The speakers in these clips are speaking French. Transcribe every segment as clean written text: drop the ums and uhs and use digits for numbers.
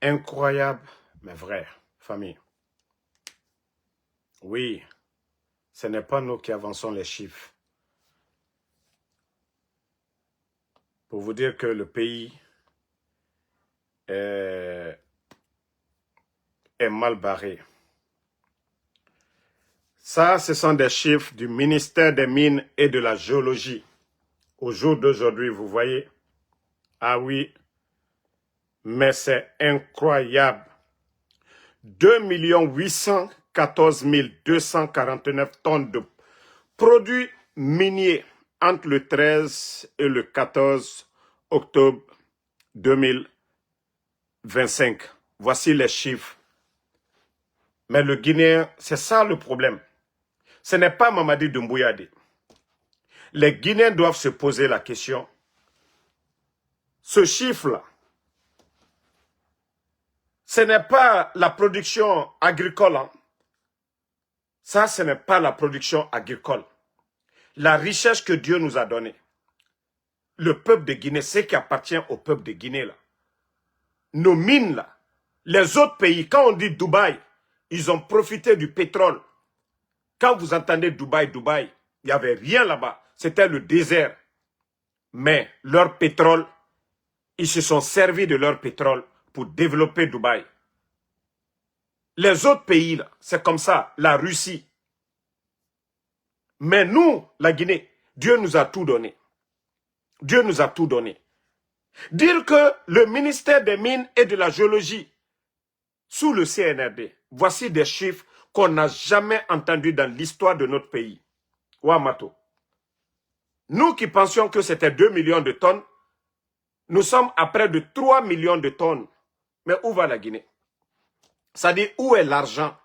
Incroyable, mais vrai, famille. Oui, ce n'est pas nous qui avançons les chiffres. Pour vous dire que le pays est mal barré. Ça, ce sont des chiffres du ministère des Mines et de la Géologie. Au jour d'aujourd'hui, vous voyez? Ah oui, mais c'est incroyable. 2 814 249 tonnes de produits miniers entre le 13 et le 14 octobre 2025. Voici les chiffres. Mais le Guinéen, c'est ça le problème. Ce n'est pas Mamadi Doumbouya. Les Guinéens doivent se poser la question. Ce chiffre-là, ce n'est pas la production agricole. Hein. Ça, ce n'est pas la production agricole. La richesse que Dieu nous a donnée. Le peuple de Guinée, ce qui appartient au peuple de Guinée, là. Nos mines, là. Les autres pays, quand on dit Dubaï, ils ont profité du pétrole. Quand vous entendez Dubaï, il n'y avait rien là-bas. C'était le désert. Mais leur pétrole, ils se sont servis de leur pétrole pour développer Dubaï. Les autres pays, là, c'est comme ça. La Russie. Mais nous, la Guinée, Dieu nous a tout donné. Dieu nous a tout donné. Dire que le ministère des Mines et de la Géologie, sous le CNRD, voici des chiffres qu'on n'a jamais entendus dans l'histoire de notre pays. Ouamato. Nous qui pensions que c'était 2 millions de tonnes, nous sommes à près de 3 millions de tonnes. Mais où va la Guinée? Ça dit, où est l'argent?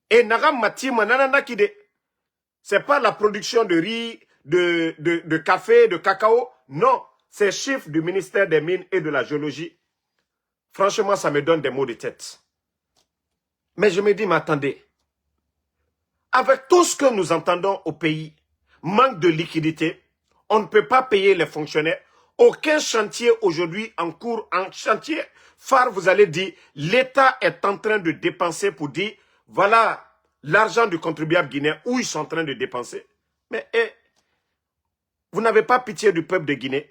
Et Nagam Matima Nananakide, c'est pas la production de riz, de café, de cacao. Non, ces chiffres du ministère des Mines et de la Géologie, franchement, ça me donne des maux de tête. Mais je me dis, mais attendez, avec tout ce que nous entendons au pays, manque de liquidité, on ne peut pas payer les fonctionnaires. Aucun chantier aujourd'hui en cours, en chantier phare, vous allez dire, l'État est en train de dépenser pour dire, voilà l'argent du contribuable guinéen, où ils sont en train de dépenser. Mais vous n'avez pas pitié du peuple de Guinée?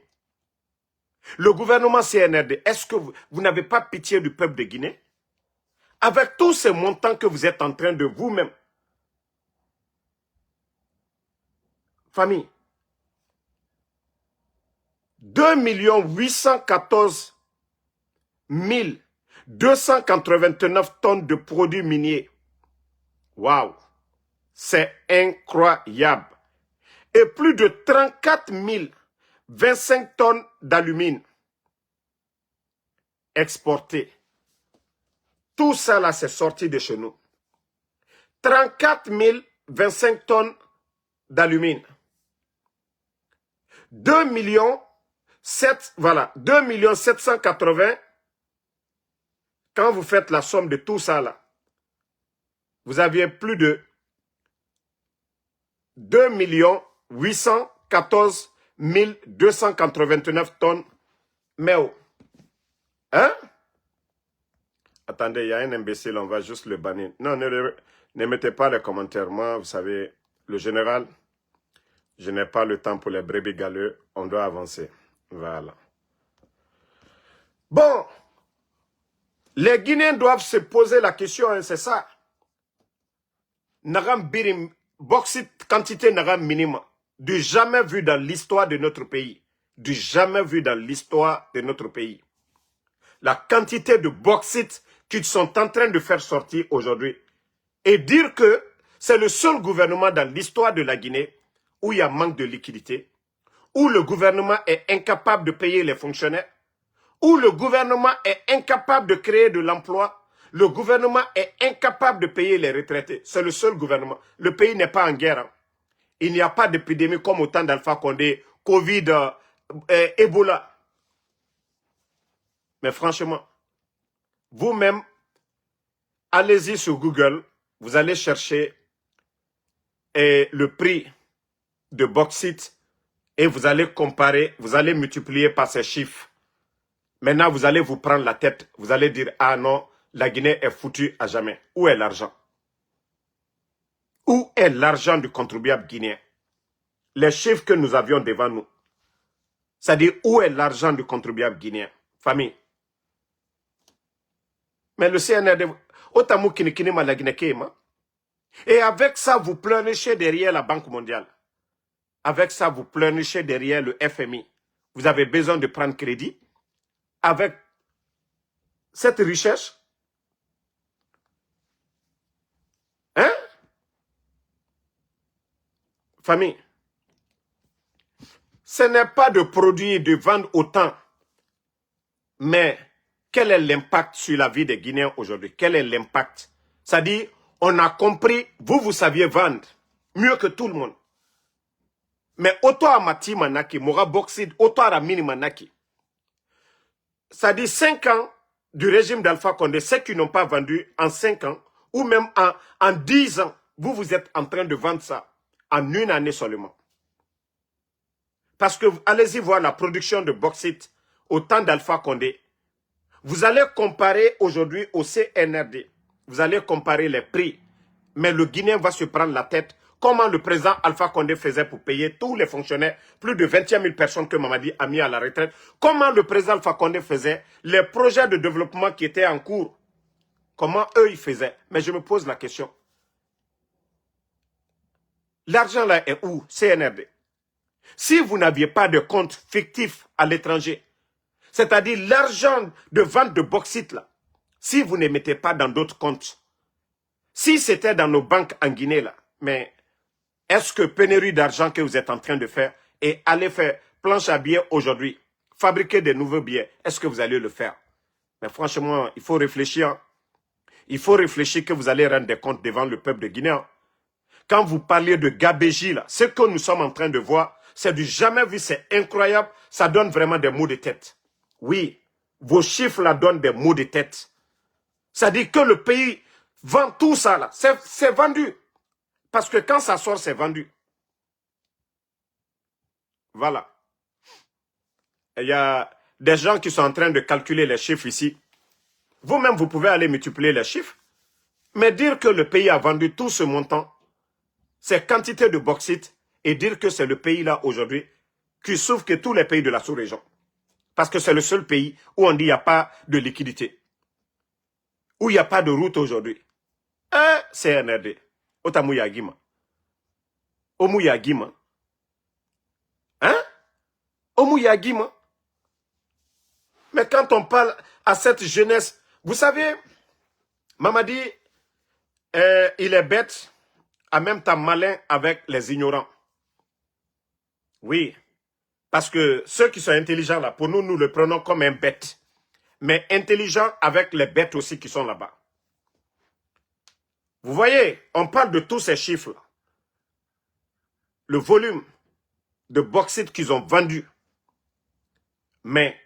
Le gouvernement CNRD, est-ce que vous n'avez pas pitié du peuple de Guinée? Avec tous ces montants que vous êtes en train de vous-même, famille, 2 814 289 tonnes de produits miniers. Waouh! C'est incroyable. Et plus de 34 025 tonnes d'alumine exportées. Tout ça là, c'est sorti de chez nous. 34 025 tonnes d'alumine. 2 millions 780. Quand vous faites la somme de tout ça là, vous aviez plus de 2 814 289 tonnes. Mais oh, hein? Attendez, il y a un imbécile, on va juste le bannir. Non, ne mettez pas les commentaires. Moi, vous savez, le général, je n'ai pas le temps pour les brebis galeux. On doit avancer. Voilà. Bon, les Guinéens doivent se poser la question, hein, c'est ça. Nagam birim, bauxite, quantité nagam minima. Du jamais vu dans l'histoire de notre pays. Du jamais vu dans l'histoire de notre pays. La quantité de bauxite qu'ils sont en train de faire sortir aujourd'hui. Et dire que c'est le seul gouvernement dans l'histoire de la Guinée où il y a manque de liquidité, où le gouvernement est incapable de payer les fonctionnaires, où le gouvernement est incapable de créer de l'emploi, le gouvernement est incapable de payer les retraités. C'est le seul gouvernement. Le pays n'est pas en guerre. Hein. Il n'y a pas d'épidémie comme au temps d'Alpha Condé, Covid, Ebola. Mais franchement, vous-même, allez-y sur Google, vous allez chercher le prix de bauxite et vous allez comparer, vous allez multiplier par ces chiffres. Maintenant, vous allez vous prendre la tête. Vous allez dire, ah non, la Guinée est foutue à jamais. Où est l'argent? Où est l'argent du contribuable guinéen? Les chiffres que nous avions devant nous. C'est-à-dire, où est l'argent du contribuable guinéen? Famille. Mais le CNRD, Otamou Kinikini Malaginekema. Et avec ça, vous pleurnichez derrière la Banque mondiale. Avec ça, vous pleurnichez derrière le FMI. Vous avez besoin de prendre crédit. Avec cette richesse. Hein? Famille. Ce n'est pas de produire, de vendre autant. Mais quel est l'impact sur la vie des Guinéens aujourd'hui? Quel est l'impact? C'est-à-dire, on a compris, vous saviez vendre mieux que tout le monde. Mais auto amati manaki, mora boxid, auto aramini manaki. C'est-à-dire 5 ans du régime d'Alpha Condé, ceux qui n'ont pas vendu en 5 ans, ou même en 10 ans, vous êtes en train de vendre ça en une année seulement. Parce que allez-y voir la production de bauxite au temps d'Alpha Condé. Vous allez comparer aujourd'hui au CNRD. Vous allez comparer les prix. Mais le Guinéen va se prendre la tête. Comment le président Alpha Condé faisait pour payer tous les fonctionnaires, plus de 21 000 personnes que Mamadi a mis à la retraite. Comment le président Alpha Condé faisait les projets de développement qui étaient en cours. Comment eux, ils faisaient. Mais je me pose la question. L'argent là est où? CNRD. Si vous n'aviez pas de compte fictif à l'étranger, c'est-à-dire l'argent de vente de bauxite là, si vous ne mettez pas dans d'autres comptes, si c'était dans nos banques en Guinée là, mais est-ce que pénurie d'argent que vous êtes en train de faire et aller faire planche à billets aujourd'hui, fabriquer des nouveaux billets, est-ce que vous allez le faire? Mais franchement, il faut réfléchir. Il faut réfléchir que vous allez rendre des comptes devant le peuple de Guinée. Quand vous parlez de gabégie là, ce que nous sommes en train de voir, c'est du jamais vu, c'est incroyable. Ça donne vraiment des maux de tête. Oui, vos chiffres là donnent des maux de tête. Ça dit que le pays vend tout ça là. C'est vendu. Parce que quand ça sort, c'est vendu. Voilà. Il y a des gens qui sont en train de calculer les chiffres ici. Vous-même, vous pouvez aller multiplier les chiffres. Mais dire que le pays a vendu tout ce montant, ces quantités de bauxite, et dire que c'est le pays là aujourd'hui qui souffre que tous les pays de la sous-région. Parce que c'est le seul pays où on dit qu'il n'y a pas de liquidité. Où il n'y a pas de route aujourd'hui. CNRD. Otamouyagima. Omouyagima. Hein? Omouyagima. Mais quand on parle à cette jeunesse, vous savez, Mamadi, il est bête, en même temps malin avec les ignorants. Oui, parce que ceux qui sont intelligents là, pour nous, nous le prenons comme un bête. Mais intelligent avec les bêtes aussi qui sont là-bas. Vous voyez, on parle de tous ces chiffres-là. Le volume de bauxite qu'ils ont vendu. Mais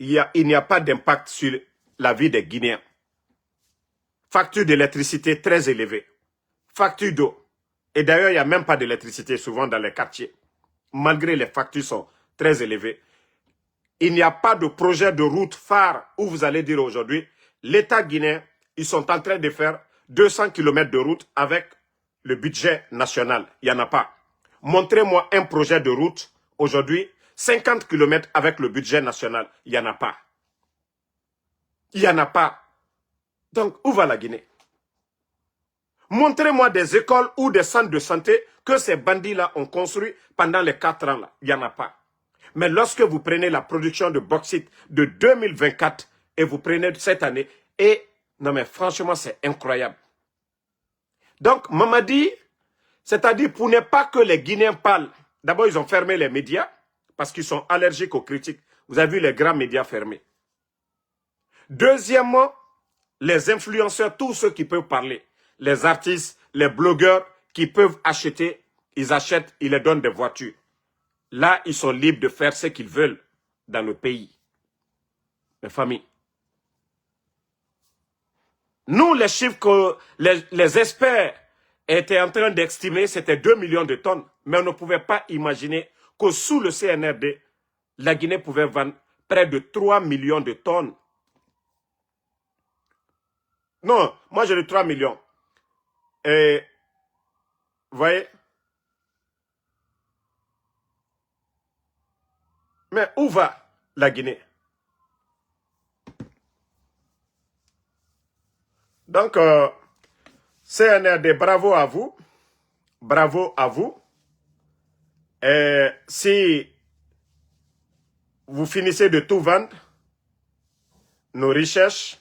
il n'y a pas d'impact sur la vie des Guinéens. Facture d'électricité très élevée. Facture d'eau. Et d'ailleurs, il n'y a même pas d'électricité souvent dans les quartiers. Malgré les factures sont très élevées. Il n'y a pas de projet de route phare où vous allez dire aujourd'hui, l'État guinéen, ils sont en train de faire 200 km de route avec le budget national. Il n'y en a pas. Montrez-moi un projet de route aujourd'hui, 50 km avec le budget national. Il n'y en a pas. Il n'y en a pas. Donc, où va la Guinée? Montrez-moi des écoles ou des centres de santé que ces bandits-là ont construits pendant les 4 ans là. Il n'y en a pas. Mais lorsque vous prenez la production de bauxite de 2024 et vous prenez cette année, et non mais franchement c'est incroyable. Donc Mamadi, c'est-à-dire pour ne pas que les Guinéens parlent, d'abord ils ont fermé les médias parce qu'ils sont allergiques aux critiques. Vous avez vu les grands médias fermés. Deuxièmement, les influenceurs, tous ceux qui peuvent parler, les artistes, les blogueurs qui peuvent acheter, ils achètent, ils les donnent des voitures. Là, ils sont libres de faire ce qu'ils veulent dans le pays. Mes familles. Nous, les chiffres que les experts étaient en train d'estimer, c'était 2 millions de tonnes. Mais on ne pouvait pas imaginer que sous le CNRD, la Guinée pouvait vendre près de 3 millions de tonnes. Non, moi j'ai de 3 millions. Et, vous voyez? Mais où va la Guinée? Donc, CNRD, bravo à vous. Bravo à vous. Et si vous finissez de tout vendre, nos richesses,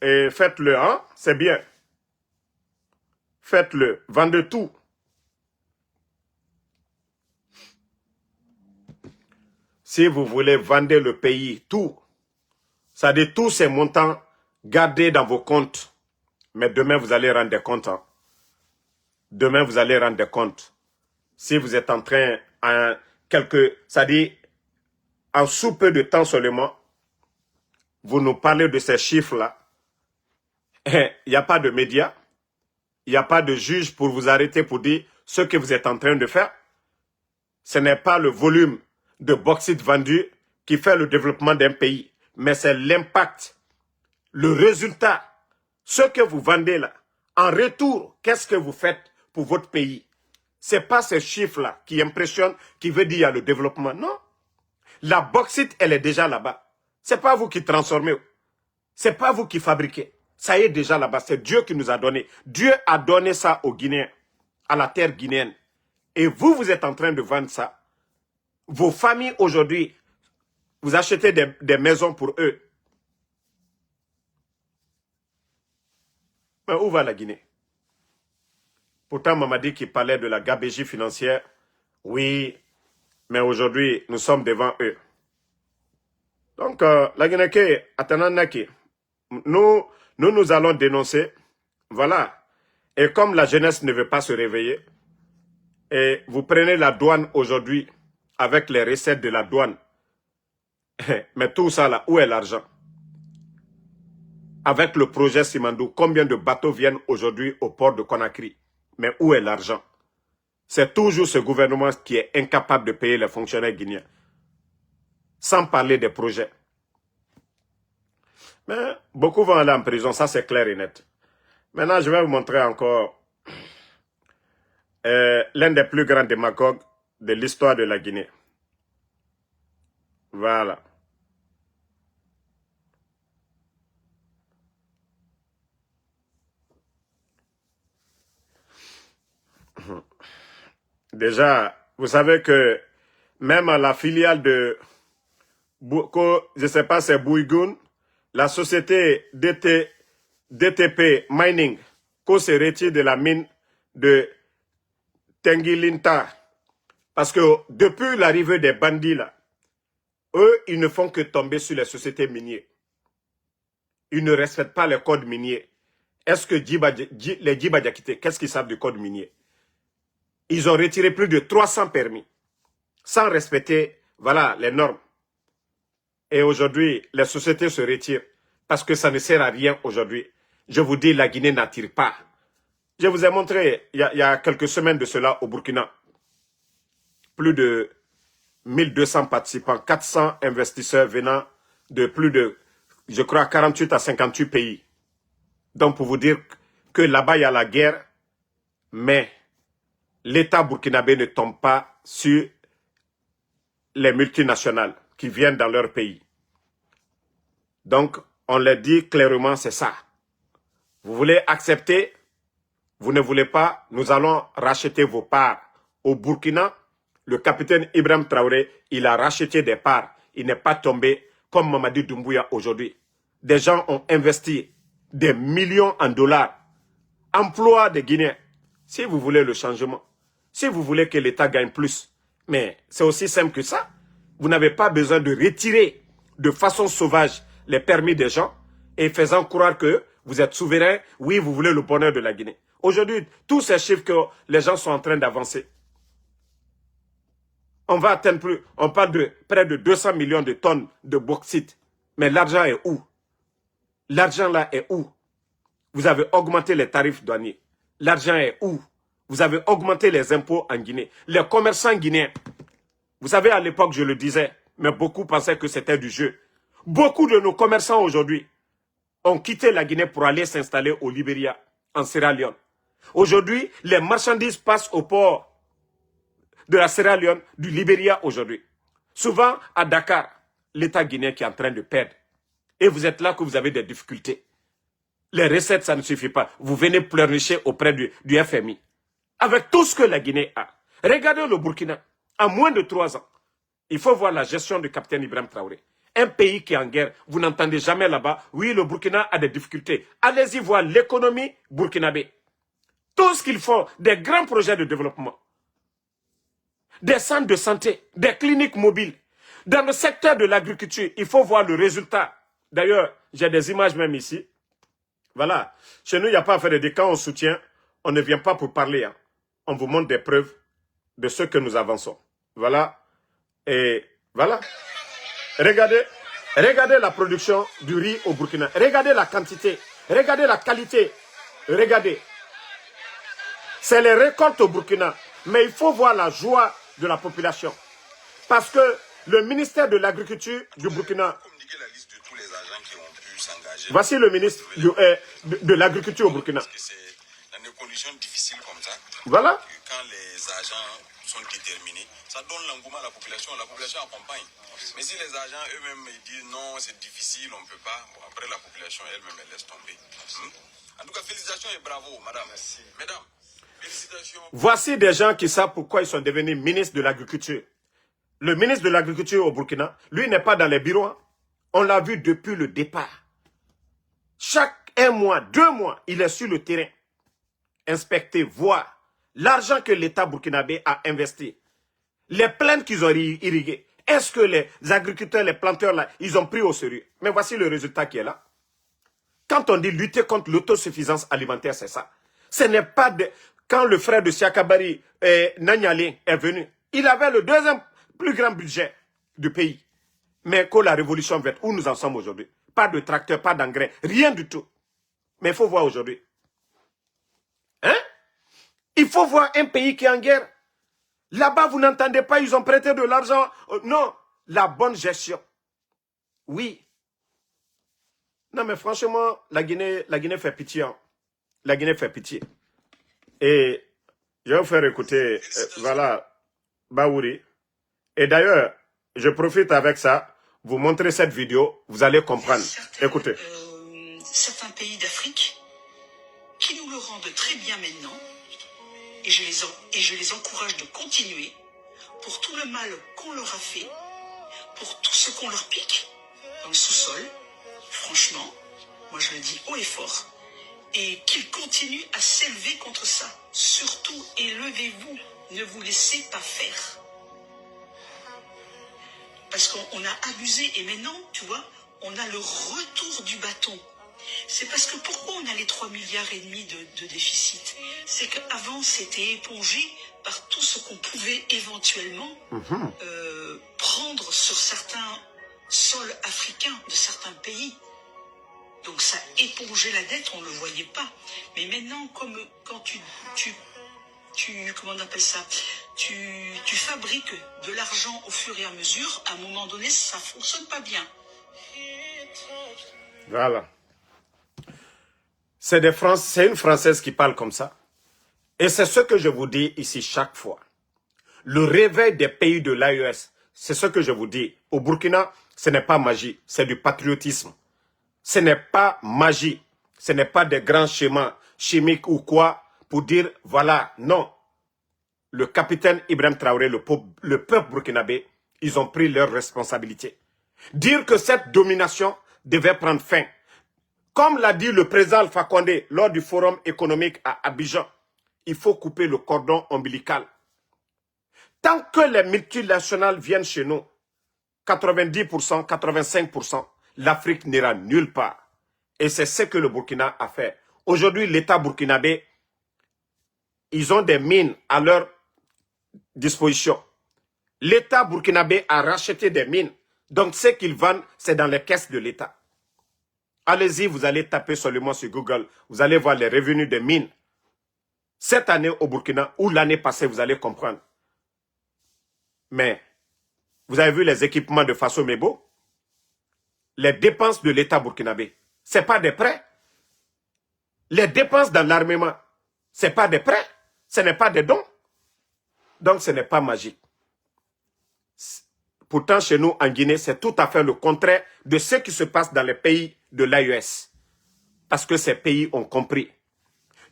et faites-le, hein, c'est bien. Faites-le, vendez tout. Si vous voulez vendre le pays, tout, c'est-à-dire tous ces montants, gardez dans vos comptes. Mais demain, vous allez rendre des comptes. Hein. Demain, vous allez rendre des comptes. Si vous êtes en train, c'est-à-dire, en sous peu de temps seulement, vous nous parlez de ces chiffres-là. Il n'y a pas de médias, il n'y a pas de juge pour vous arrêter pour dire ce que vous êtes en train de faire. Ce n'est pas le volume de bauxite vendu qui fait le développement d'un pays, mais c'est l'impact, le résultat, ce que vous vendez là. En retour, qu'est-ce que vous faites pour votre pays? Ce n'est pas ces chiffres-là qui impressionnent, qui veut dire qu'il y a le développement. Non. La bauxite, elle est déjà là-bas. Ce n'est pas vous qui transformez. Ce n'est pas vous qui fabriquez. Ça y est déjà là-bas. C'est Dieu qui nous a donné. Dieu a donné ça aux Guinéens, à la terre guinéenne. Et vous, vous êtes en train de vendre ça. Vos familles aujourd'hui, vous achetez des maisons pour eux. Mais où va la Guinée? Pourtant, Mamadi qui parlait de la gabegie financière, oui, mais aujourd'hui, nous sommes devant eux. Donc, la Guinée, nous allons dénoncer, voilà. Et comme la jeunesse ne veut pas se réveiller, et vous prenez la douane aujourd'hui, avec les recettes de la douane, mais tout ça là, où est l'argent? Avec le projet Simandou, combien de bateaux viennent aujourd'hui au port de Conakry? Mais où est l'argent? C'est toujours ce gouvernement qui est incapable de payer les fonctionnaires guinéens. Sans parler des projets. Mais beaucoup vont aller en prison, ça c'est clair et net. Maintenant, je vais vous montrer encore l'un des plus grands démagogues de l'histoire de la Guinée. Voilà. Déjà, vous savez que même à la filiale de, je ne sais pas, c'est Bouigoun, la société DTP Mining, qu'on se retire de la mine de Tengilinta. Parce que depuis l'arrivée des bandits, là, eux, ils ne font que tomber sur les sociétés minières. Ils ne respectent pas les codes miniers. Est-ce que les Djiba Diakité, qu'est-ce qu'ils savent du code minier? Ils ont retiré plus de 300 permis, sans respecter, voilà, les normes. Et aujourd'hui, les sociétés se retirent, parce que ça ne sert à rien aujourd'hui. Je vous dis, la Guinée n'attire pas. Je vous ai montré, il y a quelques semaines de cela, au Burkina, plus de 1200 participants, 400 investisseurs venant de plus de, je crois, 48 à 58 pays. Donc, pour vous dire que là-bas, il y a la guerre, mais l'État burkinabé ne tombe pas sur les multinationales qui viennent dans leur pays. Donc, on leur dit clairement, c'est ça. Vous voulez accepter, vous ne voulez pas, nous allons racheter vos parts. Au Burkina, le capitaine Ibrahim Traoré, il a racheté des parts. Il n'est pas tombé comme Mamadi Doumbouya aujourd'hui. Des gens ont investi des millions en dollars. Emploi des Guinéens. Si vous voulez le changement, si vous voulez que l'État gagne plus, mais c'est aussi simple que ça. Vous n'avez pas besoin de retirer de façon sauvage les permis des gens et faisant croire que vous êtes souverain, oui, vous voulez le bonheur de la Guinée. Aujourd'hui, tous ces chiffres que les gens sont en train d'avancer, on va atteindre plus, on parle de près de 200 millions de tonnes de bauxite. Mais l'argent est où? L'argent là est où? Vous avez augmenté les tarifs douaniers. L'argent est où? Vous avez augmenté les impôts en Guinée. Les commerçants guinéens, vous savez, à l'époque, je le disais, mais beaucoup pensaient que c'était du jeu. Beaucoup de nos commerçants aujourd'hui ont quitté la Guinée pour aller s'installer au Libéria, en Sierra Leone. Aujourd'hui, les marchandises passent au port de la Sierra Leone, du Libéria aujourd'hui. Souvent, à Dakar, l'État guinéen qui est en train de perdre. Et vous êtes là que vous avez des difficultés. Les recettes, ça ne suffit pas. Vous venez pleurnicher auprès du FMI. Avec tout ce que la Guinée a. Regardez le Burkina. En moins de 3 ans, il faut voir la gestion du capitaine Ibrahim Traoré. Un pays qui est en guerre, vous n'entendez jamais là-bas. Oui, le Burkina a des difficultés. Allez-y voir l'économie burkinabé. Tout ce qu'ils font, des grands projets de développement. Des centres de santé, des cliniques mobiles. Dans le secteur de l'agriculture, il faut voir le résultat. D'ailleurs, j'ai des images même ici. Voilà. Chez nous, il n'y a pas à faire de quand on soutient, on ne vient pas pour parler. Hein. On vous montre des preuves de ce que nous avançons. Voilà. Et voilà. Regardez la production du riz au Burkina. Regardez la quantité. Regardez la qualité. Regardez. C'est les récoltes au Burkina. Mais il faut voir la joie de la population. Parce que le ministère de l'Agriculture du Burkina... Voici le ministre de l'Agriculture au Burkina. C'est dans des conditions difficiles comme ça. Voilà. Quand les agents sont déterminés, ça donne l'engouement à la population accompagne. Mais si les agents eux-mêmes disent non, c'est difficile, on ne peut pas, bon, après la population elle-même, elle laisse tomber. En tout cas, félicitations et bravo, madame. Merci. Mesdames, félicitations. Voici des gens qui savent pourquoi ils sont devenus ministres de l'Agriculture. Le ministre de l'Agriculture au Burkina, lui n'est pas dans les bureaux. Hein. On l'a vu depuis le départ. Chaque 1 mois, 2 mois, il est sur le terrain. Inspecter, voir l'argent que l'État burkinabé a investi. Les plaintes qu'ils ont irriguées. Est-ce que les agriculteurs, les planteurs, là, ils ont pris au sérieux? Mais voici le résultat qui est là. Quand on dit lutter contre l'autosuffisance alimentaire, c'est ça. Ce n'est pas de... Quand le frère de Siakabari, Nanyale, est venu, il avait le 2e plus grand budget du pays. Mais que la révolution verte, où nous en sommes aujourd'hui? Pas de tracteur, pas d'engrais, rien du tout. Mais il faut voir aujourd'hui. Hein? Il faut voir un pays qui est en guerre. Là-bas, vous n'entendez pas, ils ont prêté de l'argent. Non, la bonne gestion. Oui. Non, mais franchement, la Guinée fait pitié. Hein. La Guinée fait pitié. Et je vais vous faire écouter, voilà, Baouri. Et d'ailleurs, je profite avec ça, vous montrer cette vidéo, vous allez comprendre. Écoutez. Certains pays d'Afrique qui nous le rendent très bien maintenant, et je les encourage de continuer pour tout le mal qu'on leur a fait, pour tout ce qu'on leur pique dans le sous-sol. Franchement, moi je le dis haut et fort, et qu'ils continuent à s'élever contre ça. Surtout, élevez-vous, ne vous laissez pas faire. Parce qu'on a abusé, et maintenant, tu vois, on a le retour du bâton. C'est parce que pourquoi on a les 3,5 milliards de déficit? C'est qu'avant, c'était épongé par tout ce qu'on pouvait éventuellement prendre sur certains sols africains de certains pays. Donc ça épongeait la dette, on ne le voyait pas. Mais maintenant, comme quand comment on appelle ça, tu fabriques de l'argent au fur et à mesure, à un moment donné, ça ne fonctionne pas bien. Voilà. C'est une Française qui parle comme ça. Et c'est ce que je vous dis ici chaque fois. Le réveil des pays de l'AES, c'est ce que je vous dis. Au Burkina, ce n'est pas magie, c'est du patriotisme. Ce n'est pas magie, ce n'est pas des grands schémas chimiques ou quoi pour dire, voilà, non. Le capitaine Ibrahim Traoré, le peuple burkinabé, ils ont pris leurs responsabilités. Dire que cette domination devait prendre fin. Comme l'a dit le président Alpha Condé lors du forum économique à Abidjan, il faut couper le cordon ombilical. Tant que les multinationales viennent chez nous, 90%, 85%, l'Afrique n'ira nulle part. Et c'est ce que le Burkina a fait. Aujourd'hui, l'État burkinabé, ils ont des mines à leur disposition. L'État burkinabé a racheté des mines. Donc, ce qu'ils vendent, c'est dans les caisses de l'État. Allez-y, vous allez taper seulement sur Google. Vous allez voir les revenus des mines. Cette année au Burkina, ou l'année passée, vous allez comprendre. Mais, Vous avez vu les équipements de Faso Mebo? Les dépenses de l'État burkinabé, ce n'est pas des prêts. Les dépenses dans l'armement, ce n'est pas des prêts. Ce n'est pas des dons. Donc ce n'est pas magique. Pourtant, chez nous, en Guinée, c'est tout à fait le contraire de ce qui se passe dans les pays de l'AES. Parce que ces pays ont compris.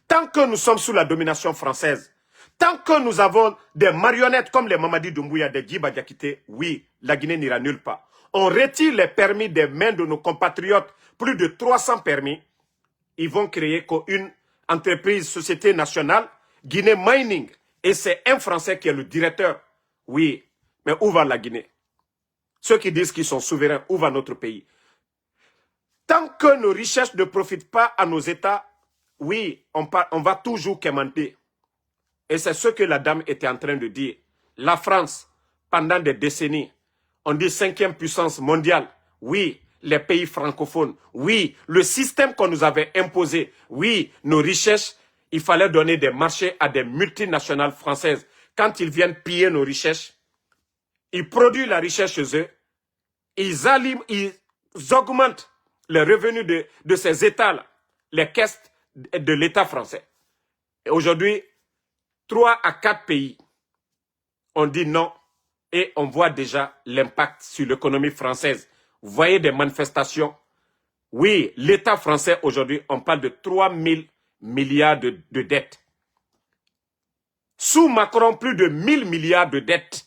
Tant que nous sommes sous la domination française, tant que nous avons des marionnettes comme les Mamadi Doumbouya, des Djiba Diakité, oui, la Guinée n'ira nulle part. On retire les permis des mains de nos compatriotes, plus de 300 permis. Ils vont créer une entreprise, société nationale, Guinée Mining. Et c'est un Français qui est le directeur. Oui, mais où va la Guinée? Ceux qui disent qu'ils sont souverains, où va notre pays? Tant que nos richesses ne profitent pas à nos États, oui, on va toujours quémander. Et c'est ce que la dame était en train de dire. La France, pendant des décennies, on dit 5e puissance mondiale. Oui, les pays francophones. Oui, le système qu'on nous avait imposé. Oui, nos richesses, il fallait donner des marchés à des multinationales françaises. Quand ils viennent piller nos richesses, ils produisent la richesse chez eux. Ils augmentent les revenus de ces États-là, les caisses de l'État français. Et aujourd'hui, 3 à 4 pays ont dit non et on voit déjà l'impact sur l'économie française. Vous voyez des manifestations. Oui, l'État français aujourd'hui, on parle de 3 000 milliards de dettes. Sous Macron, plus de 1 000 milliards de dettes.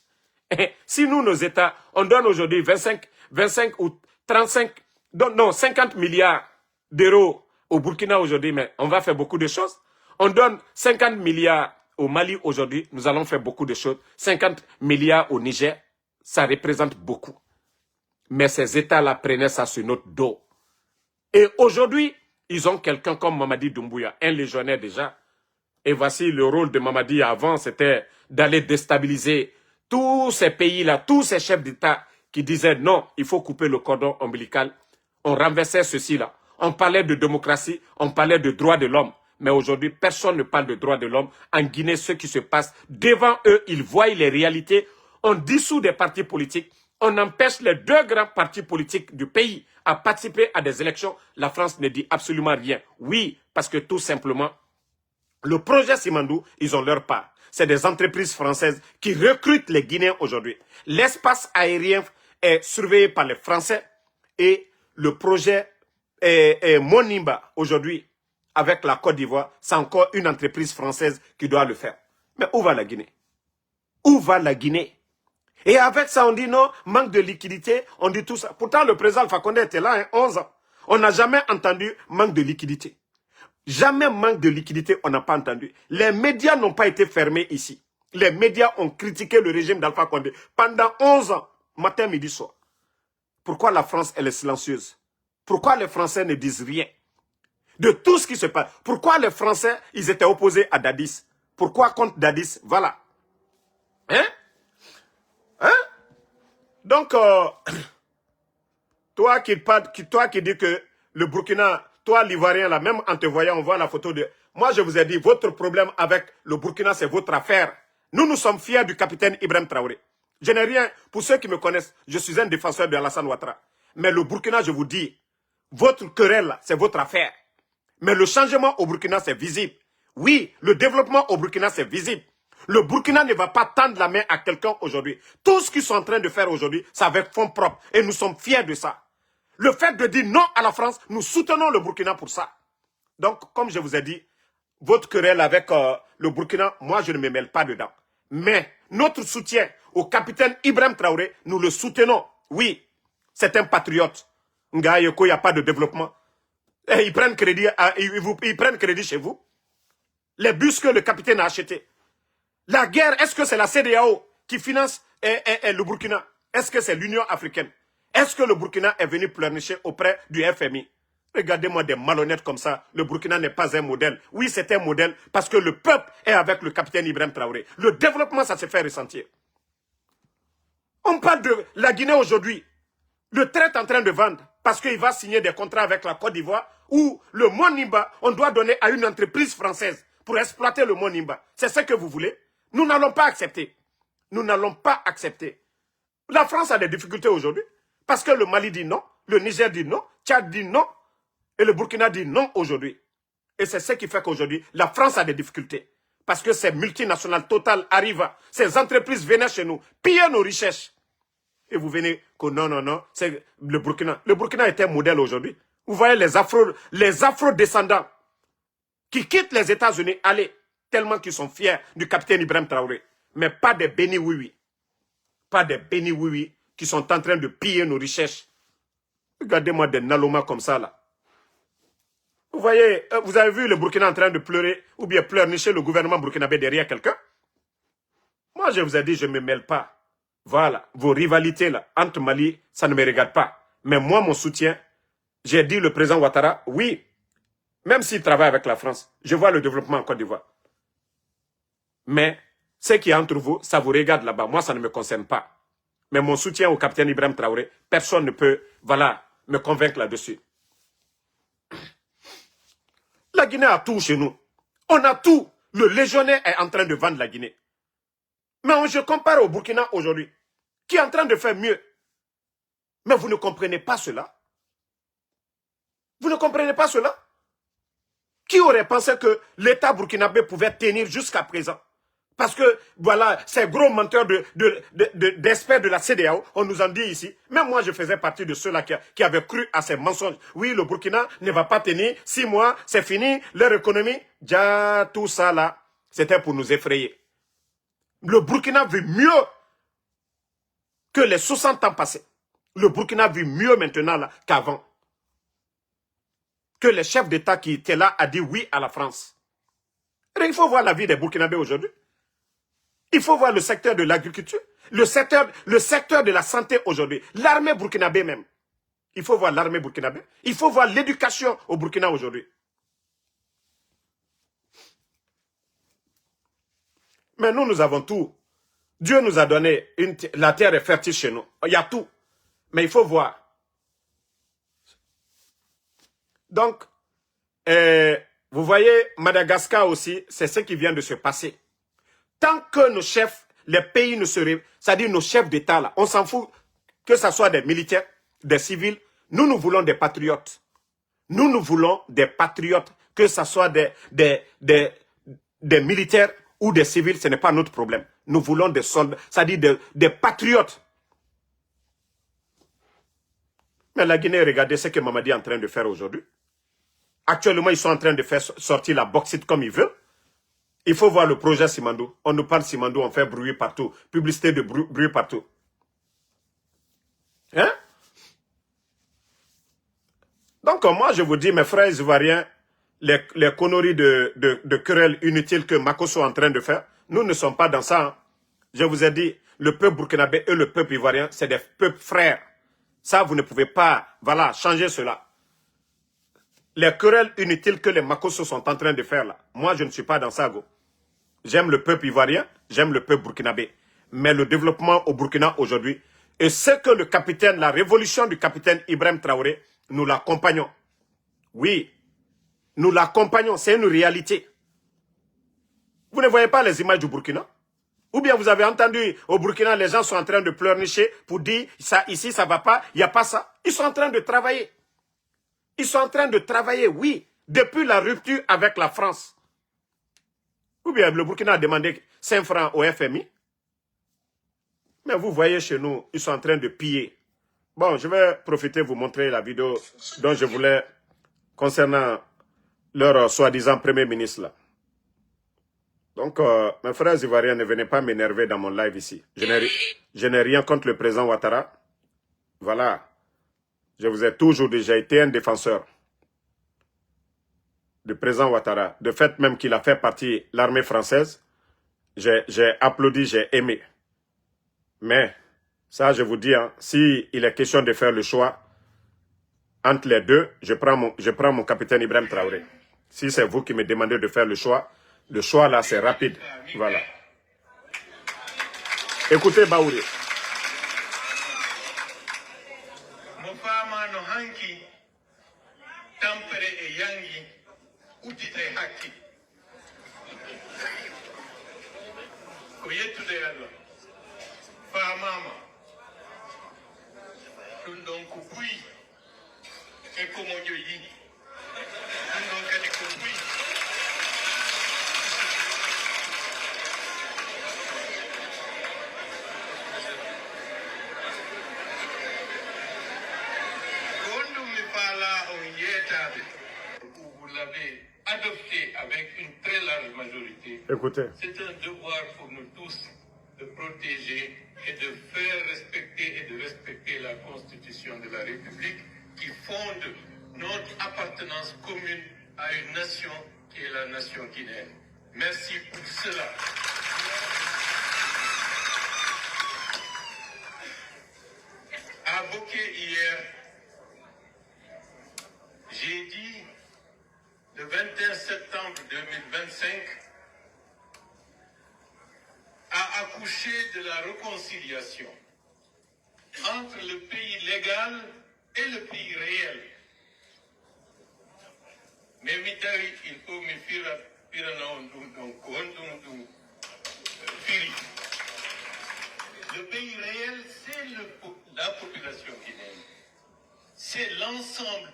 Et si nous, nos États, on donne aujourd'hui 25 ou 35, non, 50 milliards d'euros au Burkina aujourd'hui, mais on va faire beaucoup de choses. On donne 50 milliards au Mali aujourd'hui, nous allons faire beaucoup de choses. 50 milliards au Niger, ça représente beaucoup. Mais ces États-là prenaient ça sur notre dos. Et aujourd'hui, ils ont quelqu'un comme Mamadi Doumbouya, un légionnaire déjà. Et voici le rôle de Mamadi avant, c'était d'aller déstabiliser tous ces pays-là, tous ces chefs d'État qui disaient non, il faut couper le cordon ombilical. On renversait ceci-là. On parlait de démocratie, on parlait de droits de l'homme. Mais aujourd'hui, personne ne parle de droits de l'homme. En Guinée, ce qui se passe, devant eux, ils voient les réalités. On dissout des partis politiques. On empêche les 2 grands partis politiques du pays à participer à des élections. La France ne dit absolument rien. Oui, parce que tout simplement, le projet Simandou, ils ont leur part. C'est des entreprises françaises qui recrutent les Guinéens aujourd'hui. L'espace aérien est surveillé par les Français et le projet Monimba aujourd'hui, avec la Côte d'Ivoire, c'est encore une entreprise française qui doit le faire. Mais où va la Guinée? Où va la Guinée? Et avec ça, on dit non, manque de liquidité, on dit tout ça. Pourtant, le président Alpha Condé était là, 11 ans. On n'a jamais entendu manque de liquidité. Jamais manque de liquidité, on n'a pas entendu. Les médias n'ont pas été fermés ici. Les médias ont critiqué le régime d'Alpha Condé pendant 11 ans, matin, midi, soir. Pourquoi la France, elle est silencieuse? Pourquoi les Français ne disent rien de tout ce qui se passe? Pourquoi les Français, ils étaient opposés à Dadis? Pourquoi contre Dadis? Voilà. Hein? Donc, toi qui dis que le Burkina, toi l'Ivoirien, là, même en te voyant, on voit la photo de... Moi, je vous ai dit, votre problème avec le Burkina, c'est votre affaire. Nous sommes fiers du capitaine Ibrahim Traoré. Je n'ai rien, pour ceux qui me connaissent, je suis un défenseur de Alassane Ouattara. Mais le Burkina, je vous dis, votre querelle, c'est votre affaire. Mais le changement au Burkina, c'est visible. Oui, le développement au Burkina, c'est visible. Le Burkina ne va pas tendre la main à quelqu'un aujourd'hui. Tout ce qu'ils sont en train de faire aujourd'hui, c'est avec fonds propres. Et nous sommes fiers de ça. Le fait de dire non à la France, nous soutenons le Burkina pour ça. Donc, comme je vous ai dit, votre querelle avec le Burkina, moi, je ne me mêle pas dedans. Mais notre soutien au capitaine Ibrahim Traoré, nous le soutenons. Oui, c'est un patriote. Ngayoko, il n'y a pas de développement. Et ils prennent crédit chez vous. Les bus que le capitaine a achetés. La guerre, est-ce que c'est la CEDEAO qui finance le Burkina? Est-ce que c'est l'Union africaine? Est-ce que le Burkina est venu pleurnicher auprès du FMI? Regardez-moi des malhonnêtes comme ça. Le Burkina n'est pas un modèle. Oui, c'est un modèle parce que le peuple est avec le capitaine Ibrahim Traoré. Le développement, ça se fait ressentir. On parle de la Guinée aujourd'hui. Le traite en train de vendre parce qu'il va signer des contrats avec la Côte d'Ivoire où le Monimba, on doit donner à une entreprise française pour exploiter le Monimba. C'est ce que vous voulez? Nous n'allons pas accepter. Nous n'allons pas accepter. La France a des difficultés aujourd'hui. Parce que le Mali dit non, le Niger dit non, Tchad dit non, et le Burkina dit non aujourd'hui. Et c'est ce qui fait qu'aujourd'hui, la France a des difficultés. Parce que ces multinationales totales arrivent, ces entreprises venaient chez nous, piller nos richesses. Et vous venez que non, non, non, c'est le Burkina. Le Burkina est un modèle aujourd'hui. Vous voyez les afro-descendants qui quittent les États-Unis, allez, tellement qu'ils sont fiers du capitaine Ibrahim Traoré. Mais pas des bénis oui-oui. Pas des bénis oui-oui qui sont en train de piller nos richesses. Regardez-moi des Naloma comme ça, là. Vous voyez, vous avez vu le Burkina en train de pleurer ou bien pleurnicher le gouvernement burkinabé derrière quelqu'un? Moi, je vous ai dit, je ne me mêle pas. Voilà, vos rivalités là, entre Mali, ça ne me regarde pas. Mais moi, mon soutien, j'ai dit le président Ouattara, oui, même s'il travaille avec la France, je vois le développement en Côte d'Ivoire. Mais ce qui est entre vous, ça vous regarde là-bas. Moi, ça ne me concerne pas. Mais mon soutien au capitaine Ibrahim Traoré, personne ne peut, voilà, me convaincre là-dessus. La Guinée a tout chez nous. On a tout. Le légionnaire est en train de vendre la Guinée. Mais je compare au Burkina aujourd'hui, qui est en train de faire mieux. Mais vous ne comprenez pas cela. Vous ne comprenez pas cela. Qui aurait pensé que l'État burkinabé pouvait tenir jusqu'à présent? Parce que, voilà, ces gros menteurs d'experts de la CEDEAO, on nous en dit ici. Même moi, je faisais partie de ceux-là qui avaient cru à ces mensonges. Oui, le Burkina ne va pas tenir. 6 mois, c'est fini. Leur économie, déjà, tout ça là, c'était pour nous effrayer. Le Burkina vit mieux que les 60 ans passés. Le Burkina vit mieux maintenant qu'avant. Que les chefs d'État qui étaient là a dit oui à la France. Et il faut voir la vie des Burkinabés aujourd'hui. Il faut voir le secteur de l'agriculture, le secteur de la santé aujourd'hui, l'armée burkinabé même. Il faut voir l'armée burkinabé. Il faut voir l'éducation au Burkina aujourd'hui. Mais nous avons tout. Dieu nous a donné, la terre est fertile chez nous. Il y a tout. Mais il faut voir. Donc, vous voyez, Madagascar aussi, c'est ce qui vient de se passer. Tant que nos chefs, les pays ne seraient, c'est-à-dire nos chefs d'État, là, on s'en fout, que ce soit des militaires, des civils, nous voulons des patriotes. Nous voulons des patriotes, que ce soit des militaires ou des civils, ce n'est pas notre problème. Nous voulons des soldats, c'est-à-dire des patriotes. Mais la Guinée, regardez ce que Mamadi est en train de faire aujourd'hui. Actuellement, ils sont en train de faire sortir la bauxite comme ils veulent. Il faut voir le projet Simandou. On nous parle Simandou, on fait bruit partout. Publicité de bruit partout. Hein? Donc, moi, je vous dis, mes frères ivoiriens, les conneries de querelles inutiles que Makosso est en train de faire, nous ne sommes pas dans ça. Hein. Je vous ai dit, le peuple burkinabé et le peuple ivoirien, c'est des peuples frères. Ça, vous ne pouvez pas, voilà, changer cela. Les querelles inutiles que les Makosso sont en train de faire là, moi, je ne suis pas dans ça, go. J'aime le peuple ivoirien, j'aime le peuple burkinabé. Mais le développement au Burkina aujourd'hui, et c'est que le capitaine, la révolution du capitaine Ibrahim Traoré, nous l'accompagnons. Oui, nous l'accompagnons, c'est une réalité. Vous ne voyez pas les images du Burkina? Ou bien vous avez entendu au Burkina, les gens sont en train de pleurnicher pour dire, ça ici, ça ne va pas, il n'y a pas ça. Ils sont en train de travailler. Ils sont en train de travailler, oui, depuis la rupture avec la France. Ou bien le Burkina a demandé 5 francs au FMI. Mais vous voyez chez nous, ils sont en train de piller. Bon, je vais profiter de vous montrer la vidéo dont je voulais concernant leur soi-disant premier ministre là. Donc, mes frères ivoiriens, ne venez pas m'énerver dans mon live ici. Je n'ai rien contre le président Ouattara. Voilà. Je vous ai toujours dit, j'ai été un défenseur du président Ouattara. De fait même qu'il a fait partie de l'armée française, j'ai applaudi, j'ai aimé. Mais, ça je vous dis, hein, si il est question de faire le choix entre les deux, je prends mon capitaine Ibrahim Traoré. Si c'est vous qui me demandez de faire le choix là c'est rapide. Voilà. Écoutez Baouri. donc oui, et comme on dit, donc elle est compris. Quand on me parle en yétabe, vous l'avez adopté avec une très large majorité. Écoutez. C'est un devoir pour nous tous de protéger et de faire respecter et de respecter la Constitution de la République qui fonde notre appartenance commune à une nation qui est la nation guinéenne. Merci pour cela. À Boké hier, j'ai dit le 21 septembre 2025 a accouché de la réconciliation entre le pays légal et le pays réel. Mais Mitari, il faut me faire le pays réel, c'est la population guinéenne. C'est l'ensemble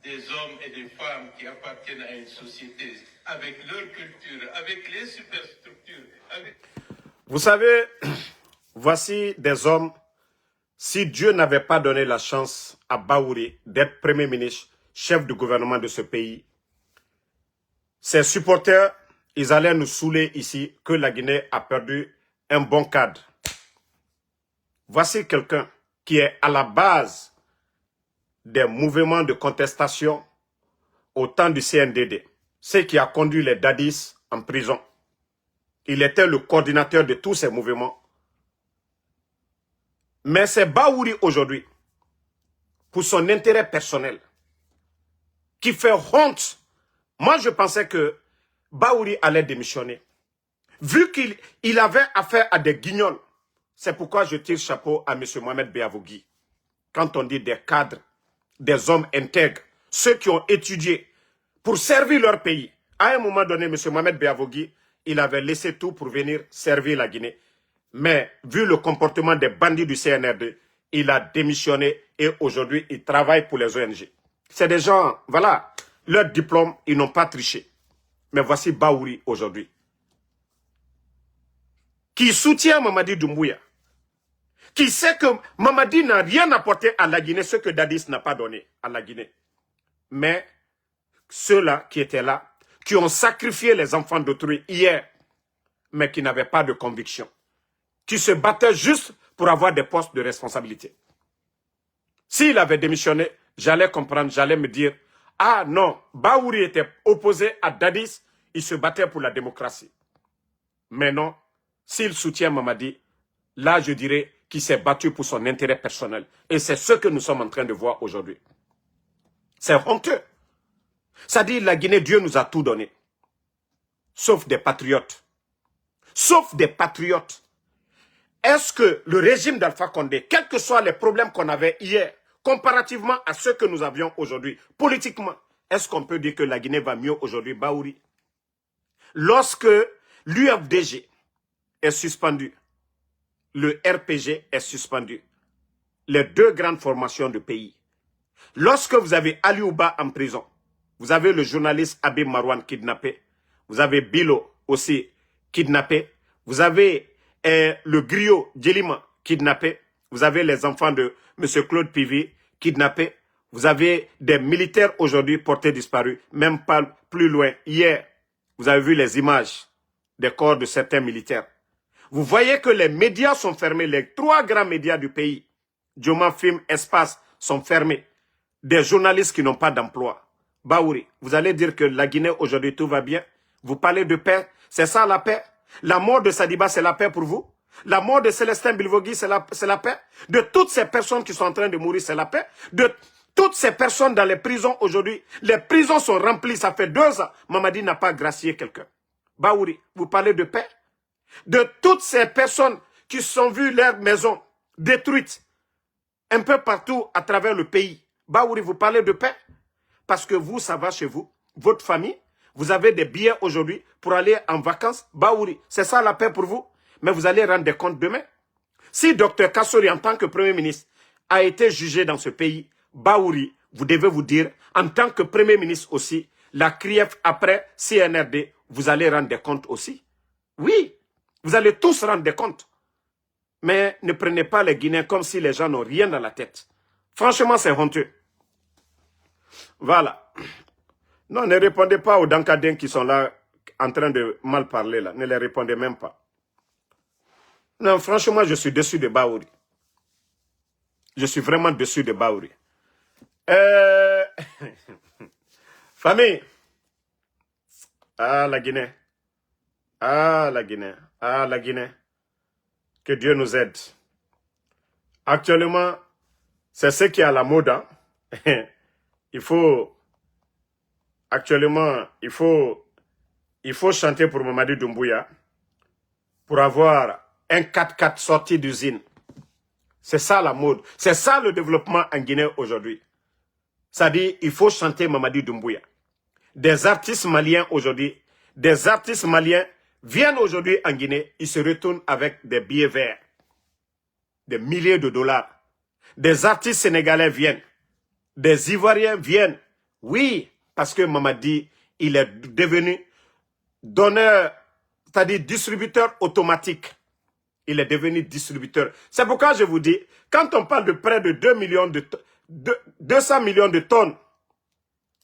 des hommes et des femmes qui appartiennent à une société avec leur culture, avec les superstructures, avec... Vous savez, voici des hommes, si Dieu n'avait pas donné la chance à Baouri d'être Premier ministre, chef du gouvernement de ce pays, ses supporters, ils allaient nous saouler ici que la Guinée a perdu un bon cadre. Voici quelqu'un qui est à la base des mouvements de contestation au temps du CNDD, ce qui a conduit les dadis en prison. Il était le coordinateur de tous ces mouvements. Mais c'est Baouri aujourd'hui, pour son intérêt personnel, qui fait honte. Moi, je pensais que Baouri allait démissionner. Vu qu'il avait affaire à des guignols, c'est pourquoi je tire chapeau à M. Mohamed Beavogui. Quand on dit des cadres, des hommes intègres, ceux qui ont étudié pour servir leur pays. À un moment donné, M. Mohamed Beavogui, il avait laissé tout pour venir servir la Guinée. Mais vu le comportement des bandits du CNRD, il a démissionné et aujourd'hui, il travaille pour les ONG. C'est des gens, voilà, leur diplôme, ils n'ont pas triché. Mais voici Baouri aujourd'hui, qui soutient Mamadi Doumbouya, qui sait que Mamadi n'a rien apporté à la Guinée, ce que Dadis n'a pas donné à la Guinée. Mais ceux-là qui étaient là, qui ont sacrifié les enfants d'autrui hier, mais qui n'avaient pas de conviction, qui se battaient juste pour avoir des postes de responsabilité. S'il avait démissionné, j'allais comprendre, j'allais me dire, ah non, Baouri était opposé à Dadis, il se battait pour la démocratie. Mais non, s'il soutient Mamadi, là je dirais qu'il s'est battu pour son intérêt personnel. Et c'est ce que nous sommes en train de voir aujourd'hui. C'est honteux. Ça dit, la Guinée, Dieu nous a tout donné. Sauf des patriotes. Sauf des patriotes. Est-ce que le régime d'Alpha Condé, quels que soient les problèmes qu'on avait hier, comparativement à ceux que nous avions aujourd'hui, politiquement, est-ce qu'on peut dire que la Guinée va mieux aujourd'hui, Baouri? Lorsque l'UFDG est suspendu, le RPG est suspendu, les deux grandes formations du pays. Lorsque vous avez Ali Ouba en prison, vous avez le journaliste Habib Marouane kidnappé, vous avez Bilo aussi kidnappé, vous avez le griot Djelima kidnappé, vous avez les enfants de M. Claude Pivi kidnappés, vous avez des militaires aujourd'hui portés disparus, même pas plus loin. Hier, vous avez vu les images des corps de certains militaires. Vous voyez que les médias sont fermés, les trois grands médias du pays, Dioma Film, Espace, sont fermés. Des journalistes qui n'ont pas d'emploi. Baouri, vous allez dire que la Guinée aujourd'hui tout va bien. Vous parlez de paix, c'est ça la paix? La mort de Sadiba, c'est la paix pour vous? La mort de Célestin Bilvogui, c'est la paix? De toutes ces personnes qui sont en train de mourir, c'est la paix? De toutes ces personnes dans les prisons aujourd'hui, les prisons sont remplies, ça fait 2 ans. Mamadi n'a pas gracié quelqu'un. Baouri, vous parlez de paix? De toutes ces personnes qui se sont vues leurs maisons détruites un peu partout à travers le pays. Baouri, vous parlez de paix? Parce que vous, ça va chez vous, votre famille, vous avez des billets aujourd'hui pour aller en vacances. Baouri, c'est ça la paix pour vous? Mais vous allez rendre des comptes demain. Si Dr Kassori, en tant que Premier ministre, a été jugé dans ce pays, Baouri, vous devez vous dire, en tant que Premier ministre aussi, la CRIEF après CNRD, vous allez rendre des comptes aussi. Oui, vous allez tous rendre des comptes. Mais ne prenez pas les Guinéens comme si les gens n'ont rien dans la tête. Franchement, c'est honteux. Voilà. Non, ne répondez pas aux Dankadens qui sont là en train de mal parler là. Ne les répondez même pas. Non, franchement, je suis déçu de Baouri. Je suis vraiment déçu de Baouri. Famille. Ah, la Guinée. Ah, la Guinée. Ah, la Guinée. Que Dieu nous aide. Actuellement, c'est ce qui est à la mode. Hein? Actuellement, il faut chanter pour Mamadi Doumbouya pour avoir un 4x4 sorti d'usine. C'est ça la mode. C'est ça le développement en Guinée aujourd'hui. C'est-à-dire, il faut chanter Mamadi Doumbouya. Des artistes maliens aujourd'hui, des artistes maliens viennent aujourd'hui en Guinée, ils se retournent avec des billets verts, des milliers de dollars. Des artistes sénégalais viennent, des Ivoiriens viennent. Oui, parce que Mamadi, il est devenu donneur, c'est-à-dire distributeur automatique. Il est devenu distributeur. C'est pourquoi je vous dis, quand on parle de près de 200 millions de tonnes,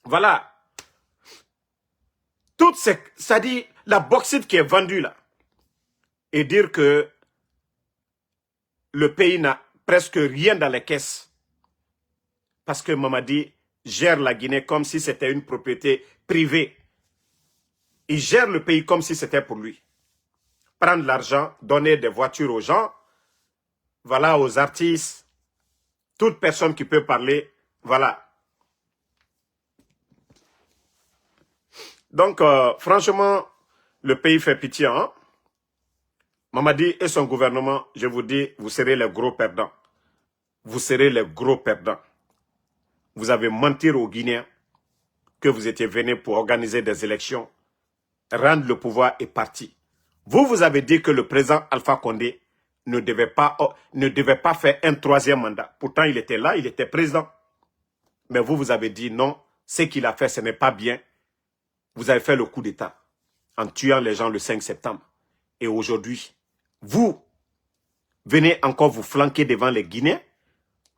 voilà, toute c'est-à-dire la bauxite qui est vendue là, et dire que le pays n'a presque rien dans les caisses, parce que Mamadi gère la Guinée comme si c'était une propriété privée. Il gère le pays comme si c'était pour lui. Prendre l'argent, donner des voitures aux gens, voilà, aux artistes, toute personne qui peut parler, voilà. Donc, franchement, le pays fait pitié. Hein? Mamadi et son gouvernement, je vous dis, vous serez les gros perdants. Vous serez les gros perdants. Vous avez menti aux Guinéens que vous étiez venus pour organiser des élections, rendre le pouvoir et parti. Vous avez dit que le président Alpha Condé ne devait pas faire un 3e mandat. Pourtant, il était là, il était président. Mais vous avez dit non, ce qu'il a fait, ce n'est pas bien. Vous avez fait le coup d'État en tuant les gens le 5 septembre. Et aujourd'hui, vous venez encore vous flanquer devant les Guinéens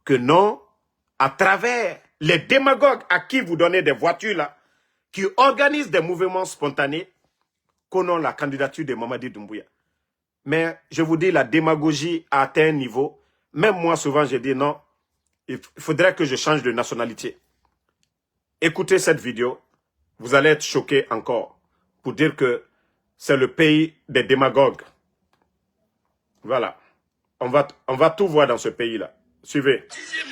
que non, à travers les démagogues à qui vous donnez des voitures là, qui organisent des mouvements spontanés, qu'on a la candidature de Mamadi Doumbouya. Mais je vous dis, la démagogie a atteint un niveau. Même moi, souvent, je dis non, il faudrait que je change de nationalité. Écoutez cette vidéo, vous allez être choqués encore pour dire que c'est le pays des démagogues. Voilà. On va tout voir dans ce pays-là. Suivez. C'est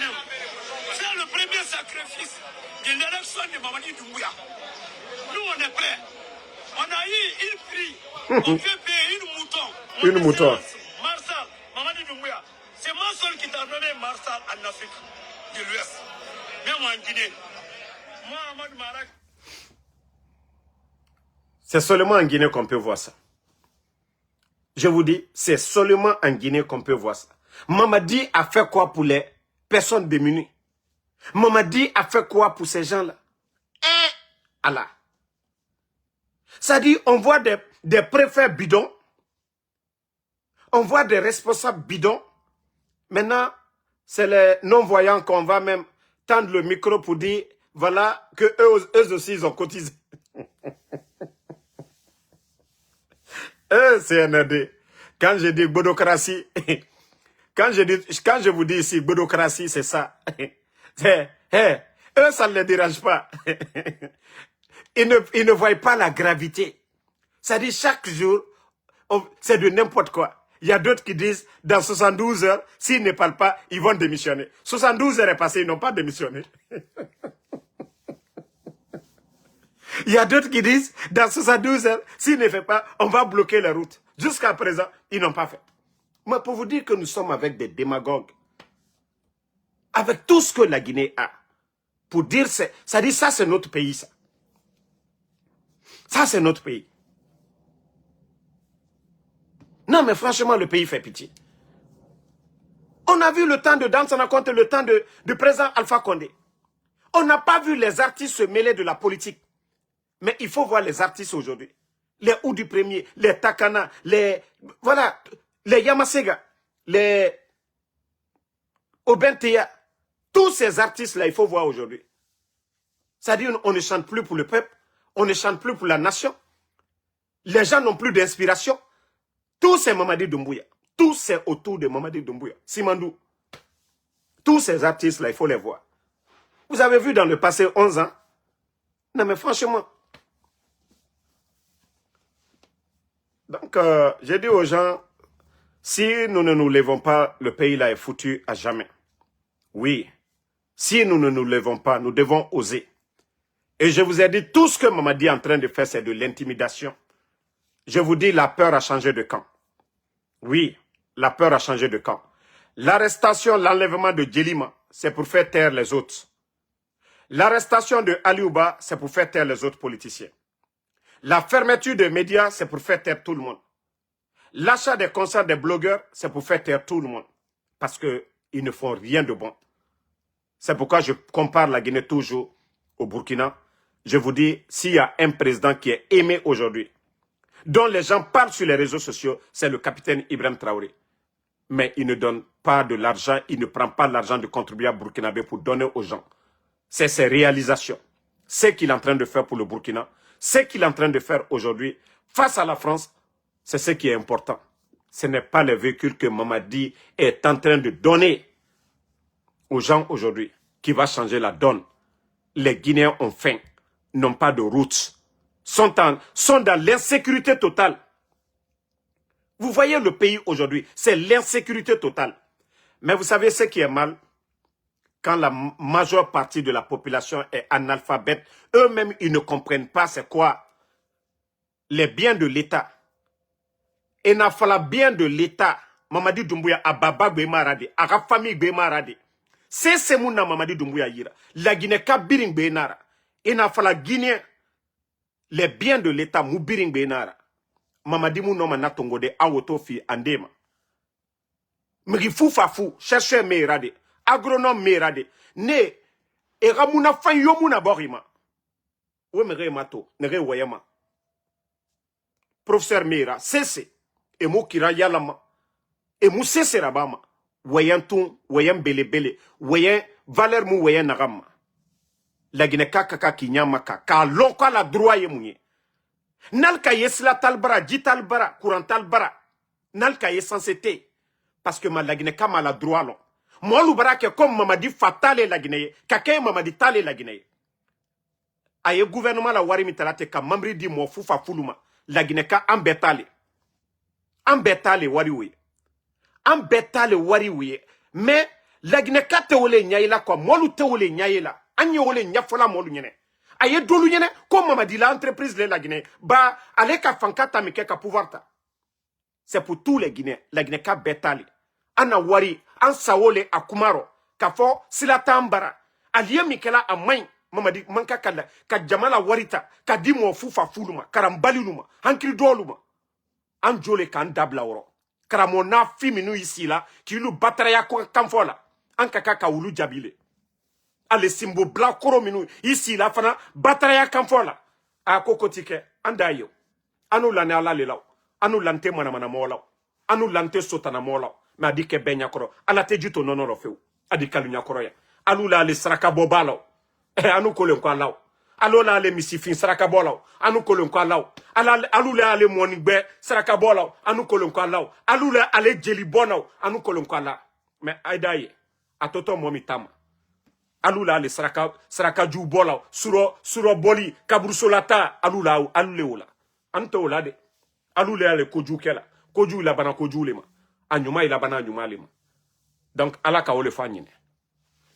le premier sacrifice de l'élection de Mamadi Doumbouya. Nous, on est prêts. On a eu une prix. On fait payer une mouton. Une mouton. Marsal, Mamadi Doumbouya. C'est moi seul qui t'a nommé Marsal en Afrique de l'Ouest. Même en Guinée. Moi, Ahmad Marak. C'est seulement en Guinée qu'on peut voir ça. Je vous dis, c'est seulement en Guinée qu'on peut voir ça. Mamadi a fait quoi pour les personnes démunies? Mamadi a fait quoi pour ces gens-là? Allah. Ça dit, on voit des préfets bidons. On voit des responsables bidons. Maintenant, c'est les non-voyants qu'on va même tendre le micro pour dire, voilà, que eux aussi, ils ont cotisé. CNRD. Quand je dis bodocratie, quand je vous dis ici bodocratie, c'est ça. Eux, ça ne les dérange pas. Ils ne voient pas la gravité. Ça dit chaque jour, c'est de n'importe quoi. Il y a d'autres qui disent, dans 72 heures, s'ils ne parlent pas, ils vont démissionner. 72 heures est passé, ils n'ont pas démissionné. Il y a d'autres qui disent, dans 72 heures, s'ils ne font pas, on va bloquer la route. Jusqu'à présent, ils n'ont pas fait. Mais pour vous dire que nous sommes avec des démagogues, avec tout ce que la Guinée a, pour dire, ça dit, ça c'est notre pays, ça. Ça c'est notre pays. Non, mais franchement, le pays fait pitié. On a vu le temps de Dansana contre le temps du président Alpha Condé. On n'a pas vu les artistes se mêler de la politique. Mais il faut voir les artistes aujourd'hui. Les Oudi Premier, les Takana, les Yamasega, les Obenteya. Tous ces artistes-là, il faut voir aujourd'hui. C'est-à-dire on ne chante plus pour le peuple, on ne chante plus pour la nation. Les gens n'ont plus d'inspiration. Tous ces Mamadi Doumbouya, tous c'est autour de Mamadi Doumbouya. Simandou, tous ces artistes-là, il faut les voir. Vous avez vu dans le passé 11 ans. Non mais franchement. Donc, j'ai dit aux gens, si nous ne nous levons pas, le pays là est foutu à jamais. Oui, si nous ne nous levons pas, nous devons oser. Et je vous ai dit, tout ce que Mamadi est en train de faire, c'est de l'intimidation. Je vous dis, la peur a changé de camp. Oui, la peur a changé de camp. L'arrestation, l'enlèvement de Djelima, c'est pour faire taire les autres. L'arrestation de Aliouba, c'est pour faire taire les autres politiciens. La fermeture des médias, c'est pour faire taire tout le monde. L'achat des concerts des blogueurs, c'est pour faire taire tout le monde. Parce qu'ils ne font rien de bon. C'est pourquoi je compare la Guinée toujours au Burkina. Je vous dis, s'il y a un président qui est aimé aujourd'hui, dont les gens parlent sur les réseaux sociaux, c'est le capitaine Ibrahim Traoré. Mais il ne donne pas de l'argent, il ne prend pas l'argent de contribuables burkinabé pour donner aux gens. C'est ses réalisations. Ce qu'il est en train de faire pour le Burkina, ce qu'il est en train de faire aujourd'hui face à la France, c'est ce qui est important. Ce n'est pas le véhicule que Mamadi est en train de donner aux gens aujourd'hui qui va changer la donne. Les Guinéens ont faim, n'ont pas de route, sont dans l'insécurité totale. Vous voyez le pays aujourd'hui, c'est l'insécurité totale. Mais vous savez ce qui est mal? Quand la majeure partie de la population est analphabète, eux-mêmes, ils ne comprennent pas c'est quoi les biens de l'État. Et n'a pas bien de l'État. Mamadi Doumbouya a baba Bémarade, a la famille Bémarade. C'est mon nom Mamadi Doumbouya Yira. La Guinée Kabiring Bénara. Et n'a pas la Guinée, les biens de l'État Moubiring Bénara. Mamadi mon nom Natongode, Awotofi, Andema. Mrifou Fafou, chercheur Meirade. Agronome Meirade. Ne, et Ramuna Fanyomuna Borima. Oué me mato, ne wayama. Professeur Meira, cessez. Et mou kira yalama. Et mou cessez rabama. Wayan ton, wayan bele, wayan valeur mou wayan narama. La Guinée kaka kinyamaka, ka lonka la droit ye mouye. Nalka yesla talbara, jitalbara, courant talbara. Nalka yesensete. Parce que la Guinée kama la droit long. Moi l'oubarake comme Mamadi fatale la Guinée, kake Mamadi tale la Guinée. Aye gouvernement la wari mitalate ka mamri di mo fufa fuluma. La Guinée ka ambetale. Ambetale wari ouye. Ambetale wari ouye. Mais la Guinée ka te wole nyaila kwa molu te wole nyaila. Anye wole nyafola molu nyene. Aye dolu nyene comme Mamadi la entreprise de la Guinée. Ba ale ka fankata mike ka pouvoir ta. C'est pour tous les Guinéens. La Guinée ka betale. Ana wari, an sawole a kumaro. Kafo silata ambara. Aliye mikela a main. Mamadi manka kala. Ka jamala warita. Ka di mo fufa fuluma. Karambali luma. Hankiri doluma. An jole kan dabla oro. Karamona fi minu ici la. Ki lu bataraya kamfola. An kaka ka ulu jabile. Ale simbo bla koro minu. Ici la fana. Bataraya kamfola. A kokotike. Andayo. Anu lane ala lelaw. Anu lante manamana molaw. Anu lante sotana molaw. Mais a dit que ben yakoro. Ala te juto nono feu. A dit kalu yakoro ya. Alu la ale saraka bobalo. Anu kolen kwa law. Alu la ale misifin saraka bolaw. Anu kolen kwa law. Alu la ale monigbe saraka bolaw. Anu kolen kwa law. Alu la ale jeli bonaw. Anu kolen kwa la. Mais aidaye. Atoto momi tama. Alu la ale saraka ju bolaw. Suro boli kabrusolata. Alu le ola. Anto ola de. Alu le ale koju kela. Koju la bana koju lema. Anyuma il a bana anyuma lima. Donc, ala ka ole fanyine.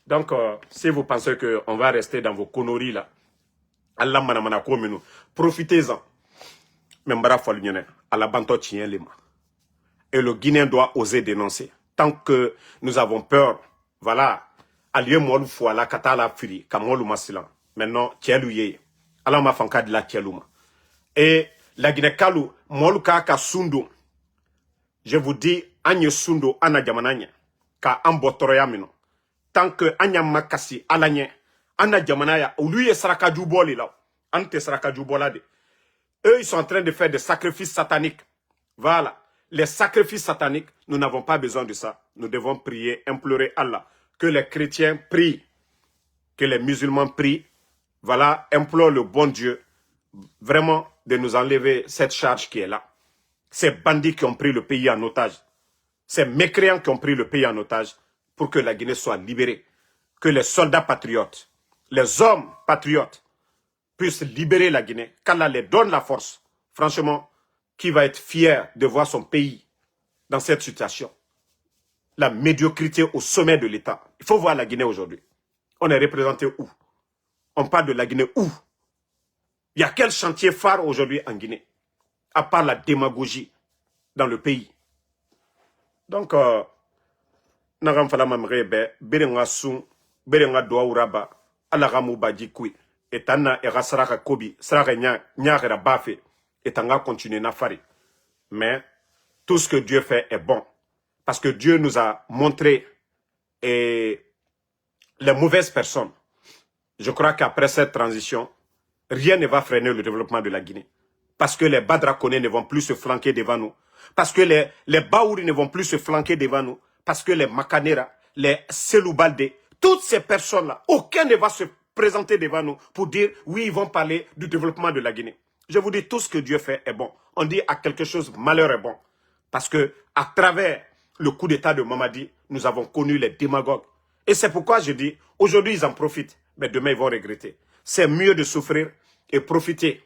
Donc, si vous pensez qu'on va rester dans vos conneries là, Allah manamana komenu, profitez-en. Membara falunyene, ala banto tien lima. Et le Guinéen doit oser dénoncer. Tant que nous avons peur, voilà, aliye molu fou ala kata la firi, kamolu masilan. Maintenant, tielu ye. Ala ma fanka de la tieluma. Et la Guinée kalu, molu ka sundu. Je vous dis, Anye Sundo, Ana Jamananya, ka ambotoroya mino. Tant que anya makasi alanye, ana jamanaya, lui est sarakaju boli là. Ante sarakaju bolade. Eux, ils sont en train de faire des sacrifices sataniques. Voilà. Les sacrifices sataniques, nous n'avons pas besoin de ça. Nous devons prier, implorer Allah. Que les chrétiens prient. Que les musulmans prient. Voilà, implore le bon Dieu vraiment de nous enlever cette charge qui est là. Ces bandits qui ont pris le pays en otage. Ces mécréants qui ont pris le pays en otage pour que la Guinée soit libérée. Que les soldats patriotes, les hommes patriotes puissent libérer la Guinée. Qu'Allah les donne la force. Franchement, qui va être fier de voir son pays dans cette situation? La médiocrité au sommet de l'État. Il faut voir la Guinée aujourd'hui. On est représenté où? On parle de la Guinée où? Il y a quel chantier phare aujourd'hui en Guinée? À part la démagogie dans le pays. Donc, Nagam Falamamrebe, Berenga Sun, Berenga Douauraba, Alaramu Badjikoui, et Tana et Rasaraka Kobi, Saraka Nyara Bafé, et Tanga continue Nafari. Mais tout ce que Dieu fait est bon. Parce que Dieu nous a montré les mauvaises personnes. Je crois qu'après cette transition, rien ne va freiner le développement de la Guinée. Parce que les Badrakonais ne vont plus se flanquer devant nous. Parce que les Baouri ne vont plus se flanquer devant nous. Parce que les Makanera, les Seloubalde, toutes ces personnes-là, aucun ne va se présenter devant nous pour dire, oui, ils vont parler du développement de la Guinée. Je vous dis, tout ce que Dieu fait est bon. On dit à quelque chose, malheur est bon. Parce que à travers le coup d'état de Mamadi, nous avons connu les démagogues. Et c'est pourquoi je dis, aujourd'hui ils en profitent, mais demain ils vont regretter. C'est mieux de souffrir et profiter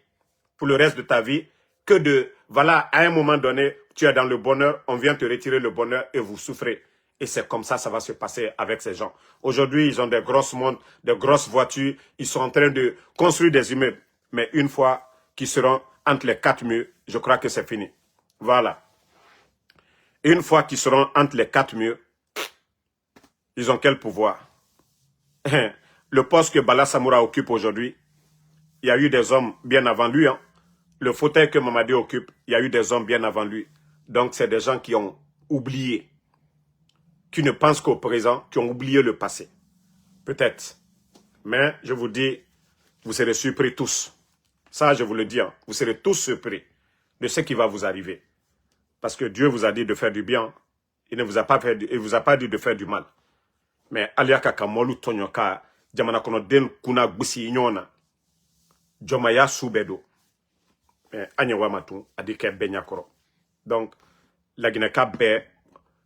pour le reste de ta vie que de, voilà, à un moment donné, tu es dans le bonheur, on vient te retirer le bonheur et vous souffrez. Et c'est comme ça, ça va se passer avec ces gens. Aujourd'hui, ils ont des grosses montres, des grosses voitures, ils sont en train de construire des immeubles. Mais une fois qu'ils seront entre les quatre murs, je crois que c'est fini. Voilà. Une fois qu'ils seront entre les quatre murs, ils ont quel pouvoir? Le poste que Bala Samoura occupe aujourd'hui, il y a eu des hommes bien avant lui. Hein. Le fauteuil que Mamadi occupe, il y a eu des hommes bien avant lui. Donc c'est des gens qui ont oublié, qui ne pensent qu'au présent, qui ont oublié le passé. Peut-être. Mais je vous dis, vous serez surpris tous. Ça, je vous le dis, hein. Vous serez tous surpris de ce qui va vous arriver. Parce que Dieu vous a dit de faire du bien. Il ne vous a pas dit de faire du mal. Mais aliaka kamolu tonyoka jamana kono den kuna gbusi nyona jomaya subedo anya wamatu adike benyakoro. Donc la Guinée-Ka be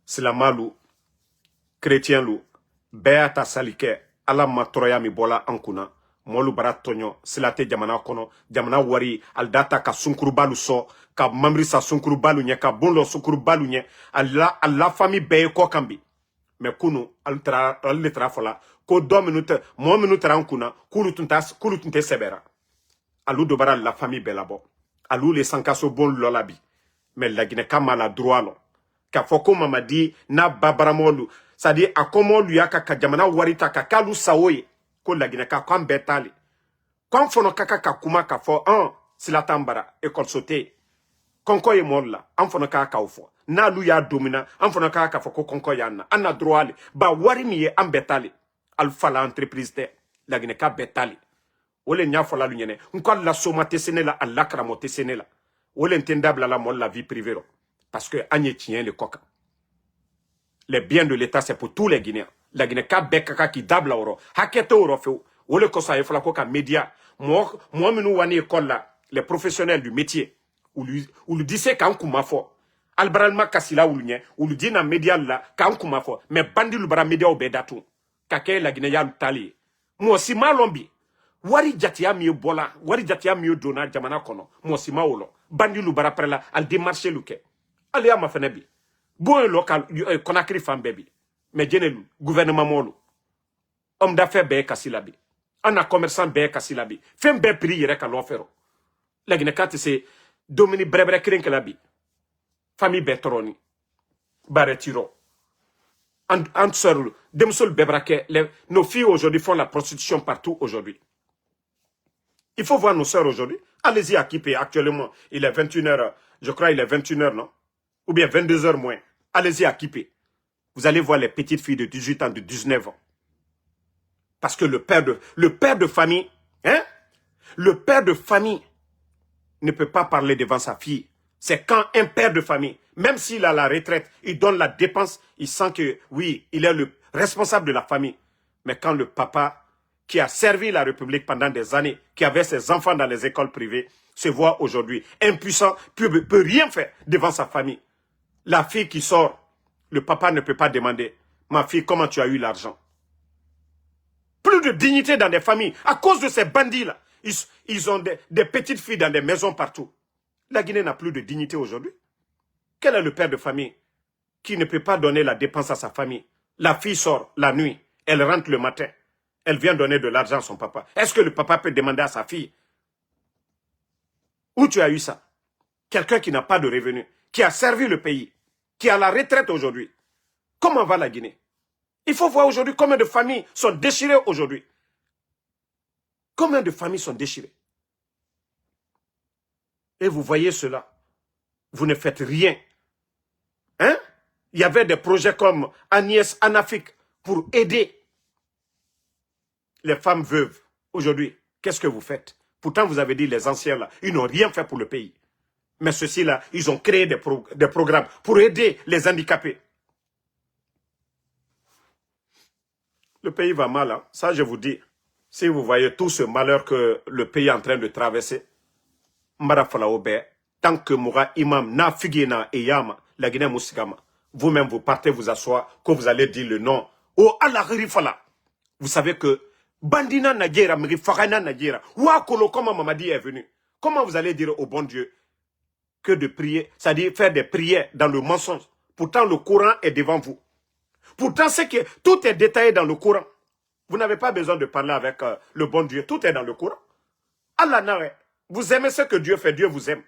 silamalu chrétien lu be ata salike ala matroya mi bola ankuna molu bara tonyo silate jamana kono jamana wari aldata ka sunkuru balu so ka mamri sa sunkuru balu nye ka bonlo sunkuru balu nye alla famille be ko kambi. Mais kunu al tra fola ko 2 minutes mo minutes rankuna kulu tunte sebera alu dobara la famille belabo alu les sankaso bon lolabi mais la Guinée kama la droit lo ka foko Mamadi na babaramolu ça dit akomo luyaka ka jamana warita ka kalu sawoye ko la Guinée ka kam betali kon fono kaka ka kuma ka fo sila tambara école sauté konko ye molla an fono ka ka fo na lu ya domina an fono ka ka fo ko konko yanna anna droit ba wari mi ye an betali al fala entreprise de la Guinée ka betali wole nya fola lu nyene nko la soma tesenela alla kramo tesenela wole entendable la molla vie privée parce que anye tient le coca les biens de l'état c'est pour tous les Guinéens la Guinée ka bekaka ki dabla oro hakete oro fe wole ko sa fola ko ka média mo minu wani école là les professionnels du métier ou lui disait kan kuma fo albaralma kasila ulunye ou lui dit na média là kan kuma fo mais bandi lu bara média obedatu kake la Guinée ya tali mo si malombi wari jatia mi bola wari jatia mi dona jamana kono mo si mawolo bandi lu bara prela al démarcher luke ali ama fenebi bon local Conakry fam baby mais jenelu gouvernement molo homme d'affaires be kasilabi ana commerçant be kasilabi fem be prix yere ka l'offero la Guinée kat c'est domini brebre krinkelabi famille betroni baretiro en sœur demsol bebrake nos filles aujourd'hui font la prostitution partout aujourd'hui. Il faut voir nos sœurs aujourd'hui. Allez-y à Kipé actuellement, il est 21h, je crois il est 21h non? Ou bien 22h moins. Allez-y à Kipé. Vous allez voir les petites filles de 18 ans, de 19 ans. Parce que le père de famille, hein? Le père de famille ne peut pas parler devant sa fille. C'est quand un père de famille, même s'il a la retraite, il donne la dépense, il sent que, oui, il est le responsable de la famille. Mais quand le papa, qui a servi la République pendant des années, qui avait ses enfants dans les écoles privées, se voit aujourd'hui impuissant, peut rien faire devant sa famille. La fille qui sort, le papa ne peut pas demander, ma fille, comment tu as eu l'argent? Plus de dignité dans des familles, à cause de ces bandits-là. Ils ont des petites filles dans des maisons partout. La Guinée n'a plus de dignité aujourd'hui. Quel est le père de famille qui ne peut pas donner la dépense à sa famille? La fille sort la nuit, elle rentre le matin. Elle vient donner de l'argent à son papa. Est-ce que le papa peut demander à sa fille? Où tu as eu ça? Quelqu'un qui n'a pas de revenus, qui a servi le pays, qui a la retraite aujourd'hui. Comment va la Guinée? Il faut voir aujourd'hui combien de familles sont déchirées aujourd'hui. Combien de familles sont déchirées? Et vous voyez cela. Vous ne faites rien. Hein? Il y avait des projets comme Agnès Anafik pour aider les femmes veuves. Aujourd'hui, qu'est-ce que vous faites? Pourtant, vous avez dit les anciens là, ils n'ont rien fait pour le pays. Mais ceux-ci-là, ils ont créé des programmes pour aider les handicapés. Le pays va mal, hein? Ça je vous dis. Si vous voyez tout ce malheur que le pays est en train de traverser, tant que Moura Imam na Figena et Yama, la Guinée Moussigama, vous-même vous partez vous asseoir, que vous allez dire le nom. Oh Allah Rifala. Vous savez que Bandina Nagira, Mrifagana Nagira, Ouakolo, comment Mamadi est venu. Comment vous allez dire au bon Dieu que de prier, c'est-à-dire faire des prières dans le mensonge. Pourtant le Coran est devant vous. Pourtant c'est que tout est détaillé dans le Coran. Vous n'avez pas besoin de parler avec le bon Dieu. Tout est dans le Coran. Allah n'arrête. Vous aimez ce que Dieu fait, Dieu vous aime.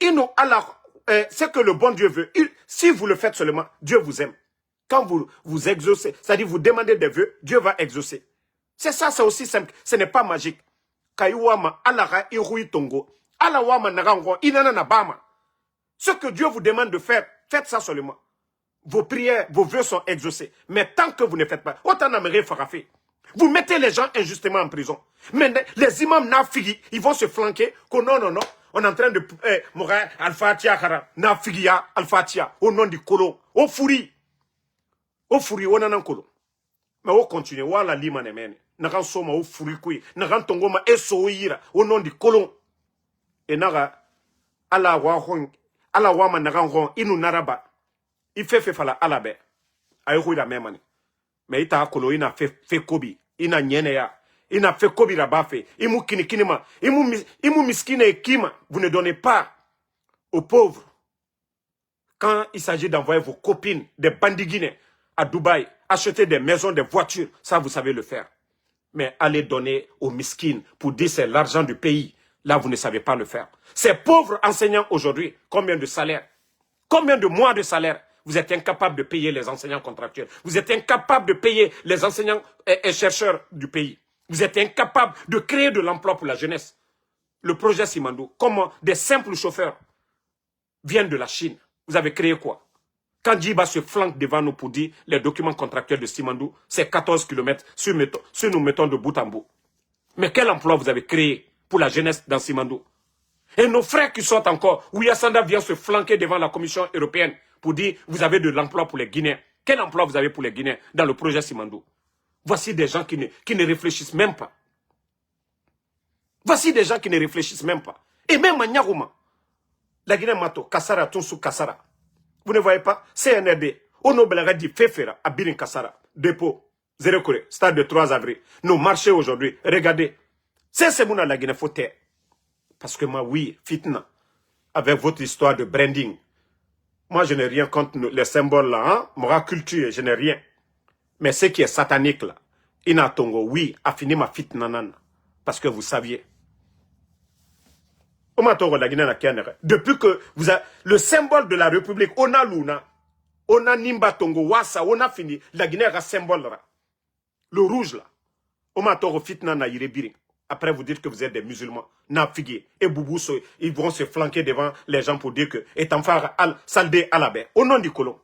Ce que le bon Dieu veut, si vous le faites seulement, Dieu vous aime. Quand vous exaucez, c'est-à-dire vous demandez des vœux, Dieu va exaucer. C'est ça, c'est aussi simple. Ce n'est pas magique. Kaiwama, Allah irui tongo. Allah wama narango, inana nabama. Ce que Dieu vous demande de faire, faites ça seulement. Vos prières, vos vœux sont exaucés. Mais tant que vous ne faites pas, autant n'aimerait farafé. Vous mettez les gens injustement en prison. Mais les imams nafigi, ils vont se flanquer que non, on est en train de mourir al-Fatiha kara, nafigia al-Fatiha, au nom du colon, au fouri, on en a un colon. Mais on continue, voilà l'imane mène. Nagan soma au fouri kui, nagan tongoma esoira, au nom du colon. Et naga, ala wama nagan ron, inu naraba. Il fait fala alabe. Aïrou la même année. Mais il t'a colo, il a fait kobi. Il a nyeneya. Il a fait kobi rabafe. Il mou kinikinima. Il mou miskine et kima. Vous ne donnez pas aux pauvres. Quand il s'agit d'envoyer vos copines, des bandits guinéens, à Dubaï, acheter des maisons, des voitures, ça vous savez le faire. Mais allez donner aux miskines pour dire c'est l'argent du pays. Là, vous ne savez pas le faire. Ces pauvres enseignants aujourd'hui, combien de salaires? Combien de mois de salaire? Vous êtes incapable de payer les enseignants contractuels. Vous êtes incapable de payer les enseignants et chercheurs du pays. Vous êtes incapable de créer de l'emploi pour la jeunesse. Le projet Simandou, comment des simples chauffeurs viennent de la Chine. Vous avez créé quoi? Quand Djiba se flanque devant nous pour dire les documents contractuels de Simandou, c'est 14 km sur nous mettons de bout en bout. Mais quel emploi vous avez créé pour la jeunesse dans Simandou? Et nos frères qui sortent encore, Ouyassanda vient se flanquer devant la Commission européenne pour dire, vous avez de l'emploi pour les Guinéens. Quel emploi vous avez pour les Guinéens dans le projet Simandou? Voici des gens qui ne réfléchissent même pas. Voici des gens qui ne réfléchissent même pas. Et même à Nyagouma, la Guinée Mato, Kassara, Tonsou, Kassara. Vous ne voyez pas? CNRD, Ono Belagadi, Fefera, Abirin Kassara, dépôt, 0 Corée, stade de 3 avril. Nos marchés aujourd'hui, regardez. C'est Mouna la Guinée, faut taire. Parce que moi, oui, fitna, avec votre histoire de branding. Moi, je n'ai rien contre les symboles là, hein? Mora culture, je n'ai rien. Mais ce qui est satanique là, Inatongo, oui, a fini ma fitna nana. Parce que vous saviez. Depuis que vous avez le symbole de la République, on a Luna, on a Nimba Tongo, Wassa, on a fini. La Guinée a un symbole là. Le rouge là. Omatoro fitna na irebiri. Après, vous dites que vous êtes des musulmans. Nafigé et Boubou, ils vont se flanquer devant les gens pour dire que Etanfar al Saldé Alabé. Au nom du colon.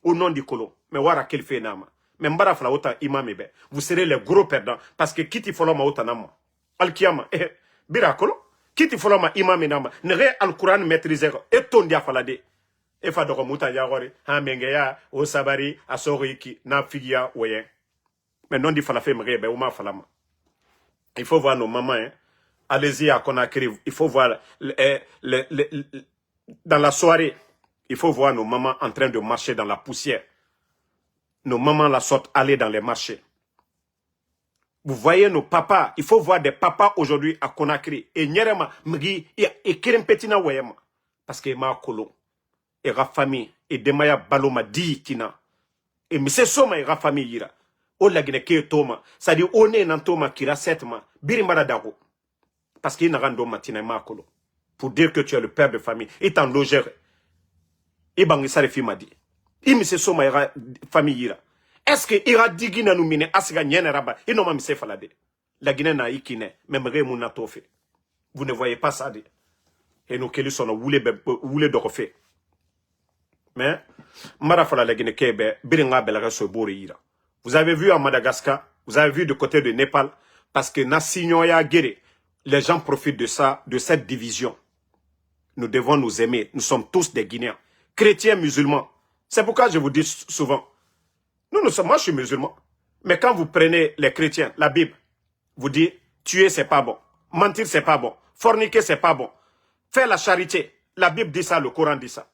au nom du colon. Mais wara quel fait nama. Mais mbara fla ota imam ebe. Vous serez les gros perdants. Parce que kiti foloma ota nama. Al-Kiyama. Bira kolo. Kiti foloma imam nama. Nere al-Quran maîtriser. Et ton dia falade. E fa doko muta yagore. Ha mengeya. O sabari. Asori ki. Na figia. Oyen. Mais non di falafe mrebe. Ouma falama. Il faut voir nos mamans. Hein. Allez-y à Conakry. Il faut voir. Dans la soirée. Il faut voir nos mamans en train de marcher dans la poussière. Nos mamans la sortent aller dans les marchés. Vous voyez nos papas. Il faut voir des papas aujourd'hui à Conakry. Et Nyerema, Mgi, et Kerempetina Wayama. Parce que ma Kolo. Et Rafami. Et Demaya Baloma Di Tina. Et Mise Soma et Rafami Yira. O la Guinée qui Toma. C'est-à-dire, on est dans Toma qui rasetma. Birimara Dago. Parce qu'il n'a rien d'homme Tina ma Kolo. Pour dire que tu es le père de famille. Et t'en logère. Et Bangisare Fimadi. Il Mise Soma et famille Yira. Est-ce que ira digina nous mine asiga nyene raba et non ma mise falade. La Guinée na ikine même remuna tofe. Vous ne voyez pas ça de. Et nous keli sono wule de refaire. Mais marafala la Guinée kebe biringa belaga so bori ira. Vous avez vu à Madagascar, vous avez vu du côté de Népal parce que na signoya guéré. Les gens profitent de ça, de cette division. Nous devons nous aimer, nous sommes tous des Guinéens, chrétiens, musulmans. C'est pourquoi je vous dis souvent moi je suis musulman. Mais quand vous prenez les chrétiens, la Bible, vous dit, tuer c'est pas bon. Mentir c'est pas bon. Forniquer c'est pas bon. Faire la charité. La Bible dit ça, le Coran dit ça.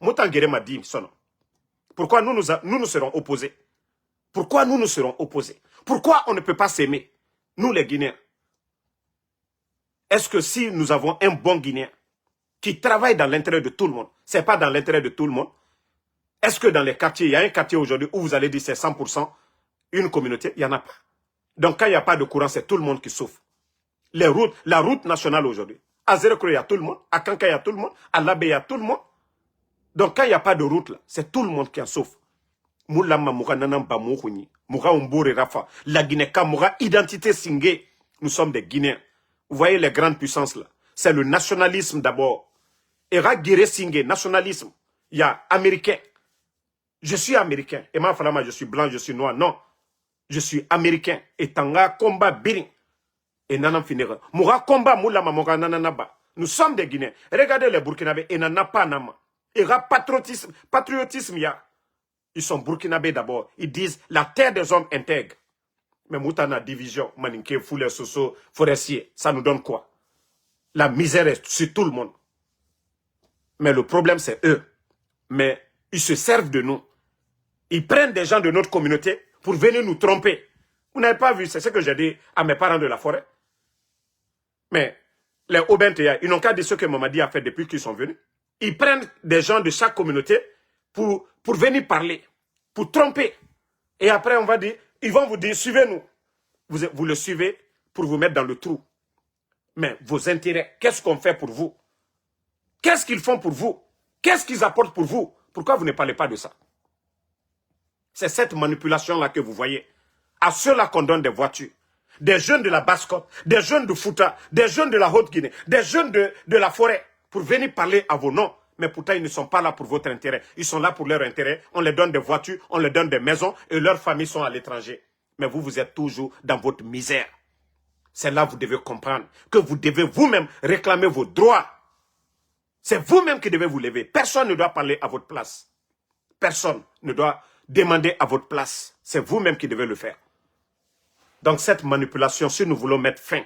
Moutangere m'a dit son nom. Pourquoi nous serons opposés? Pourquoi nous nous serons opposés? Pourquoi on ne peut pas s'aimer? Nous les Guinéens. Est-ce que si nous avons un bon Guinéen qui travaille dans l'intérêt de tout le monde, c'est pas dans l'intérêt de tout le monde? Est-ce que dans les quartiers, il y a un quartier aujourd'hui où vous allez dire c'est 100% une communauté? Il n'y en a pas. Donc quand il n'y a pas de courant, c'est tout le monde qui souffre. Les routes, la route nationale aujourd'hui. À Zérekro, il y a tout le monde. À Kanka, il y a tout le monde. À Labé, il y a tout le monde. Donc quand il n'y a pas de route, là, c'est tout le monde qui en souffre. Moulama Moura Nanamba Mourouni, Moura Umboure Rafa, la Guinée-Ka, Moura identité singé. Nous sommes des Guinéens. Vous voyez les grandes puissances là. C'est le nationalisme d'abord. Era Guéré Singé, nationalisme. Il y a américain. Je suis américain. Et ma femme, je suis blanc, je suis noir. Non. Je suis américain. Et tanga combat biring. Et nanam finira. Moura combat moula mamoga nananaba. Nous sommes des Guinéens. Regardez les Burkinabés. Et nana pas nama. Et patriotisme ya. Ils sont Burkinabés d'abord. Ils disent la terre des hommes intègre. Mais moutana division. Maninke, foulé, soso, forestier. Ça nous donne quoi? La misère est sur tout le monde. Mais le problème c'est eux. Mais ils se servent de nous. Ils prennent des gens de notre communauté pour venir nous tromper. Vous n'avez pas vu, c'est ce que j'ai dit à mes parents de la forêt. Mais les Obenteya, ils n'ont qu'à dire ce que Mamadi a fait depuis qu'ils sont venus. Ils prennent des gens de chaque communauté pour venir parler, pour tromper. Et après, on va dire, ils vont vous dire, suivez-nous. Vous le suivez pour vous mettre dans le trou. Mais vos intérêts, qu'est-ce qu'on fait pour vous? Qu'est-ce qu'ils font pour vous? Qu'est-ce qu'ils apportent pour vous? Pourquoi vous ne parlez pas de ça? C'est cette manipulation-là que vous voyez. À ceux-là qu'on donne des voitures. Des jeunes de la Basse-Côte, des jeunes de Fouta, des jeunes de la Haute-Guinée, des jeunes de la forêt, pour venir parler à vos noms. Mais pourtant, ils ne sont pas là pour votre intérêt. Ils sont là pour leur intérêt. On les donne des voitures, on les donne des maisons, et leurs familles sont à l'étranger. Mais vous êtes toujours dans votre misère. C'est là que vous devez comprendre que vous devez vous-même réclamer vos droits. C'est vous-même qui devez vous lever. Personne ne doit parler à votre place. Personne ne doit demander à votre place. C'est vous-même qui devez le faire. Donc cette manipulation, si nous voulons mettre fin,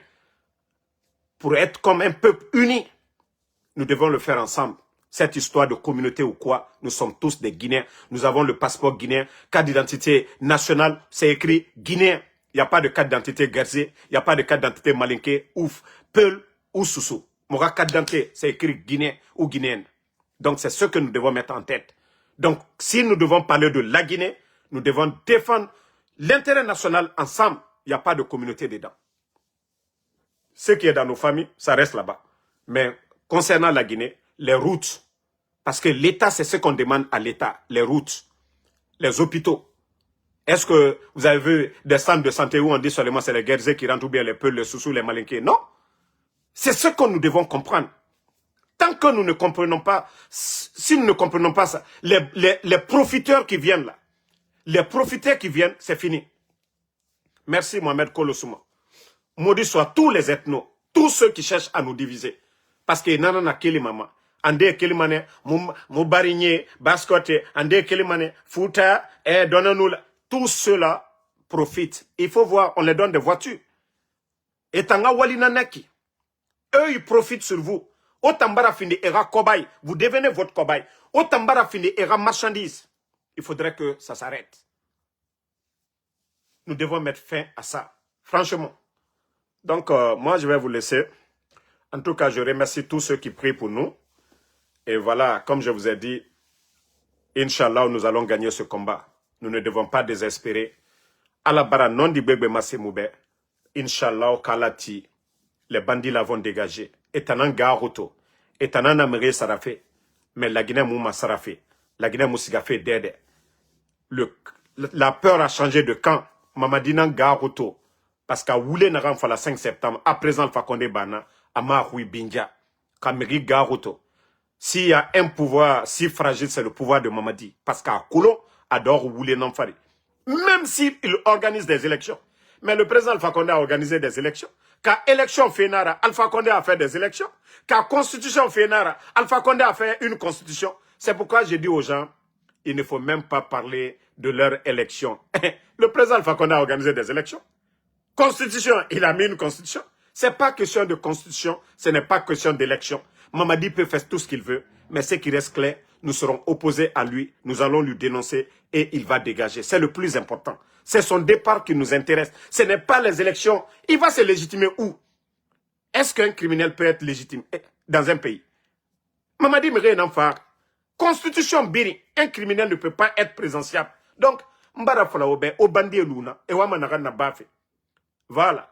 pour être comme un peuple uni, nous devons le faire ensemble. Cette histoire de communauté ou quoi, nous sommes tous des Guinéens. Nous avons le passeport guinéen, carte d'identité nationale, c'est écrit Guinéen. Il n'y a pas de carte d'identité Guerzé, il n'y a pas de carte d'identité Malinké, Ouf, Peul ou Soussou. Mon carte d'identité, c'est écrit Guinéen ou Guinéenne. Donc c'est ce que nous devons mettre en tête. Donc si nous devons parler de la Guinée, nous devons défendre l'intérêt national ensemble. Il n'y a pas de communauté dedans. Ce qui est dans nos familles, ça reste là-bas. Mais concernant la Guinée, les routes, parce que l'État, c'est ce qu'on demande à l'État, les routes, les hôpitaux. Est-ce que vous avez vu des centres de santé où on dit seulement c'est les Guerzés qui rentrent ou bien les Peuls, les Soussous, les Malinqués? Non. C'est ce que nous devons comprendre. Tant que nous ne comprenons pas, si nous ne comprenons pas ça, les profiteurs qui viennent là, les profiteurs qui viennent, c'est fini. Merci Mohamed Kolosouma. Maudit soit tous les ethnos, tous ceux qui cherchent à nous diviser. Parce que nanana keli mama, ande keli mane, moubarigné, baskote, ande keli mane, fouta, donne-nous tous ceux-là profitent. Il faut voir, on les donne des voitures. Et tanga wali nanaki. Eux, ils profitent sur vous. Otambara fini era cobaye. Vous devenez votre cobaye. Otambara fini era marchandise. Il faudrait que ça s'arrête. Nous devons mettre fin à ça. Franchement. Donc, moi, je vais vous laisser. En tout cas, je remercie tous ceux qui prient pour nous. Et voilà, comme je vous ai dit, Inch'Allah, nous allons gagner ce combat. Nous ne devons pas désespérer. À la bara non di bebe masemoube. Inch'Allah, au Kalati, les bandits l'avont dégagé. Et tanan garoto. Et tanan amere sarafé. Mais la Guinée mouma sarafé. La Guinée mousigafé dede. La peur a changé de camp. Mamadina garoto. Parce qu'à Woulé Naram le 5 septembre, à présent le Fakonde Bana, à Mahoui Bindja, Kameri Garoto. S'il y a un pouvoir si fragile, c'est le pouvoir de Mamadi. Parce qu'à Kolo, adore Woulé Namfari. Même s'il organise des élections. Mais le président Alpha Condé a organisé des élections. Quand élection Fénara, Alpha Condé a fait des élections. Quand constitution Fénara, Alpha Condé a fait une constitution. C'est pourquoi j'ai dit aux gens, il ne faut même pas parler de leur élection. Le président Alpha Condé a organisé des élections. Constitution, il a mis une constitution. Ce n'est pas question de constitution, ce n'est pas question d'élection. Mamadi peut faire tout ce qu'il veut, mais ce qui reste clair, nous serons opposés à lui, nous allons lui dénoncer et il va dégager. C'est le plus important. C'est son départ qui nous intéresse. Ce n'est pas les élections. Il va se légitimer où? Est-ce qu'un criminel peut être légitime dans un pays? Mamadi me rien en faire. Constitution Biri, un criminel ne peut pas être présidentiable. Donc, Mbara Falaobe, au bandit Luna, et Wamanaran na Bafé. Voilà.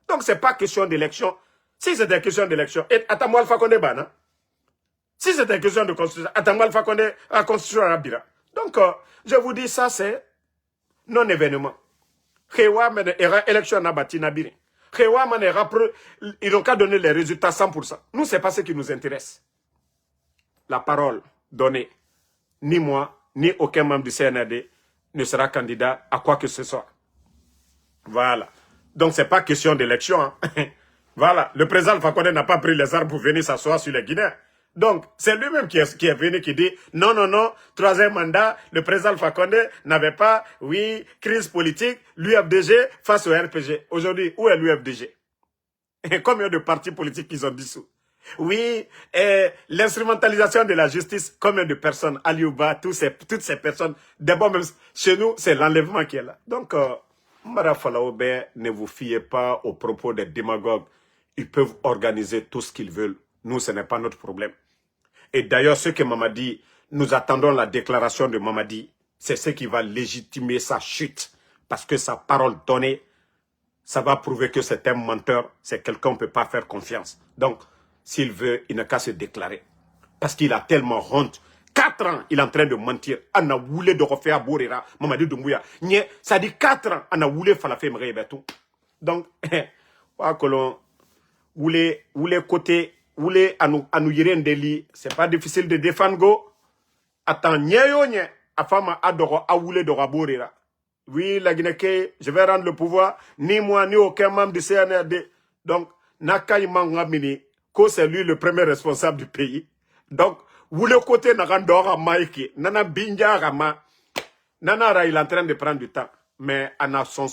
Donc, ce n'est pas question d'élection. Si c'était question d'élection, attends-moi Alpha Condé Bana. Si c'était question de constitution, attends-moi Alpha Condé à constitution Arabira. Donc, je vous dis, ça c'est non-événement. Élection Nabati Nabiri. Ils n'ont qu'à donner les résultats 100%. Nous, ce n'est pas ce qui nous intéresse. La parole donnée, ni moi, ni aucun membre du CNRD ne sera candidat à quoi que ce soit. Voilà. Donc, ce n'est pas question d'élection. Hein. Voilà. Le président Alpha Condé n'a pas pris les armes pour venir s'asseoir sur les Guinéens. Donc, c'est lui-même qui est venu qui dit non, non, non, troisième mandat, le président Alpha Condé n'avait pas, oui, crise politique, l'UFDG face au RPG. Aujourd'hui, où est l'UFDG? Combien de partis politiques qu'ils ont dissous? Oui, l'instrumentalisation de la justice, combien de personnes, Aliouba, toutes ces personnes, d'abord même chez nous, c'est l'enlèvement qui est là. Donc, Mara Falaobe, ne vous fiez pas aux propos des démagogues. Ils peuvent organiser tout ce qu'ils veulent. Nous, ce n'est pas notre problème. Et d'ailleurs, ce que Mamadi, nous attendons la déclaration de Mamadi, c'est ce qui va légitimer sa chute. Parce que sa parole donnée, ça va prouver que c'est un menteur, c'est quelqu'un qu'on ne peut pas faire confiance. Donc, s'il veut, il n'a qu'à se déclarer. Parce qu'il a tellement honte. 4 ans, il est en train de mentir. On a voulu de refaire à Bourera, Mamadi Doumbouya. Ça dit 4 ans, on a voulu faire la femme tout. Donc, voulez côté, voulez à nous yérer un délit, c'est pas difficile de défendre go. Attends, a femme adore à voulu de Rabourera. Oui, la Guinée, je vais rendre le pouvoir, ni moi, ni aucun membre du CNRD. Donc, Nakai Mangamini, c'est lui le premier responsable du pays. Donc, vous le côté Narandora Maïki, Nana Binja Rama, Nanara, il est en train de prendre du temps. Mais Anna son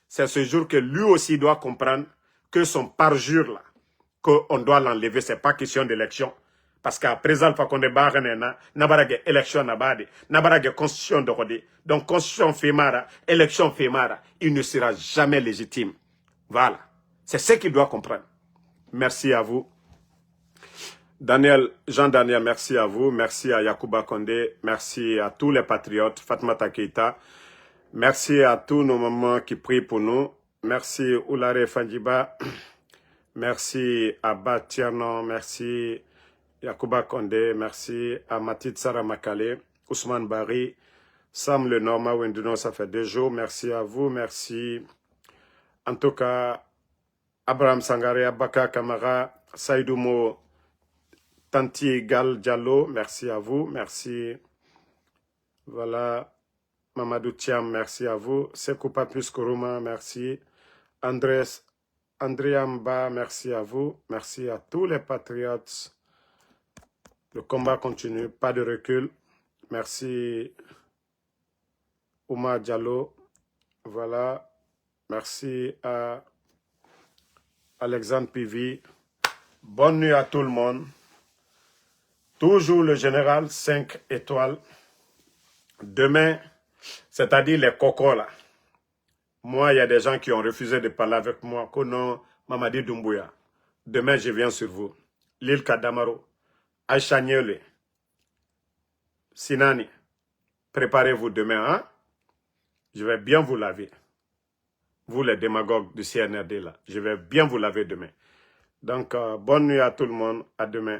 c'est ce jour que lui aussi doit comprendre que son parjure là, qu'on doit l'enlever, c'est pas question d'élection. Parce qu'à présent, il faut qu'on débarque, n'abarage élection n'abade, n'abarage constitution de rodé. Donc, constitution fémara, élection fémara, il ne sera jamais légitime. Voilà. C'est ce qu'il doit comprendre. Merci à vous. Jean-Daniel, merci à vous. Merci à Yacouba Condé. Merci à tous les patriotes. Fatmata Keita. Merci à tous nos mamans qui prient pour nous. Merci Oulare Fadjiba. Merci à Batianon. Merci Yacouba Condé. Merci à Matit Sarah Makale. Ousmane Bari. Sam Le Norma Wenduno, ça fait 2 jours. Merci à vous. Merci. En tout cas, Abraham Sangare, Abaka Kamara, Saïdoumo, Tanti Gal Diallo, merci à vous, merci. Voilà, Mamadou Thiam, merci à vous. Sekou Papus Kourouma, merci. Andriamba, merci à vous. Merci à tous les patriotes. Le combat continue, pas de recul. Merci Oumar Diallo. Voilà, merci à Alexandre Pivi. Bonne nuit à tout le monde. Toujours le général 5 étoiles. Demain, c'est-à-dire les cocos là. Moi, il y a des gens qui ont refusé de parler avec moi. Kono Mamadi Doumbouya. Demain, je viens sur vous. L'île Kadamaro. Aïcha Niele. Sinani. Préparez-vous demain, hein? Je vais bien vous laver. Vous, les démagogues du CNRD là. Je vais bien vous laver demain. Donc, bonne nuit à tout le monde. À demain.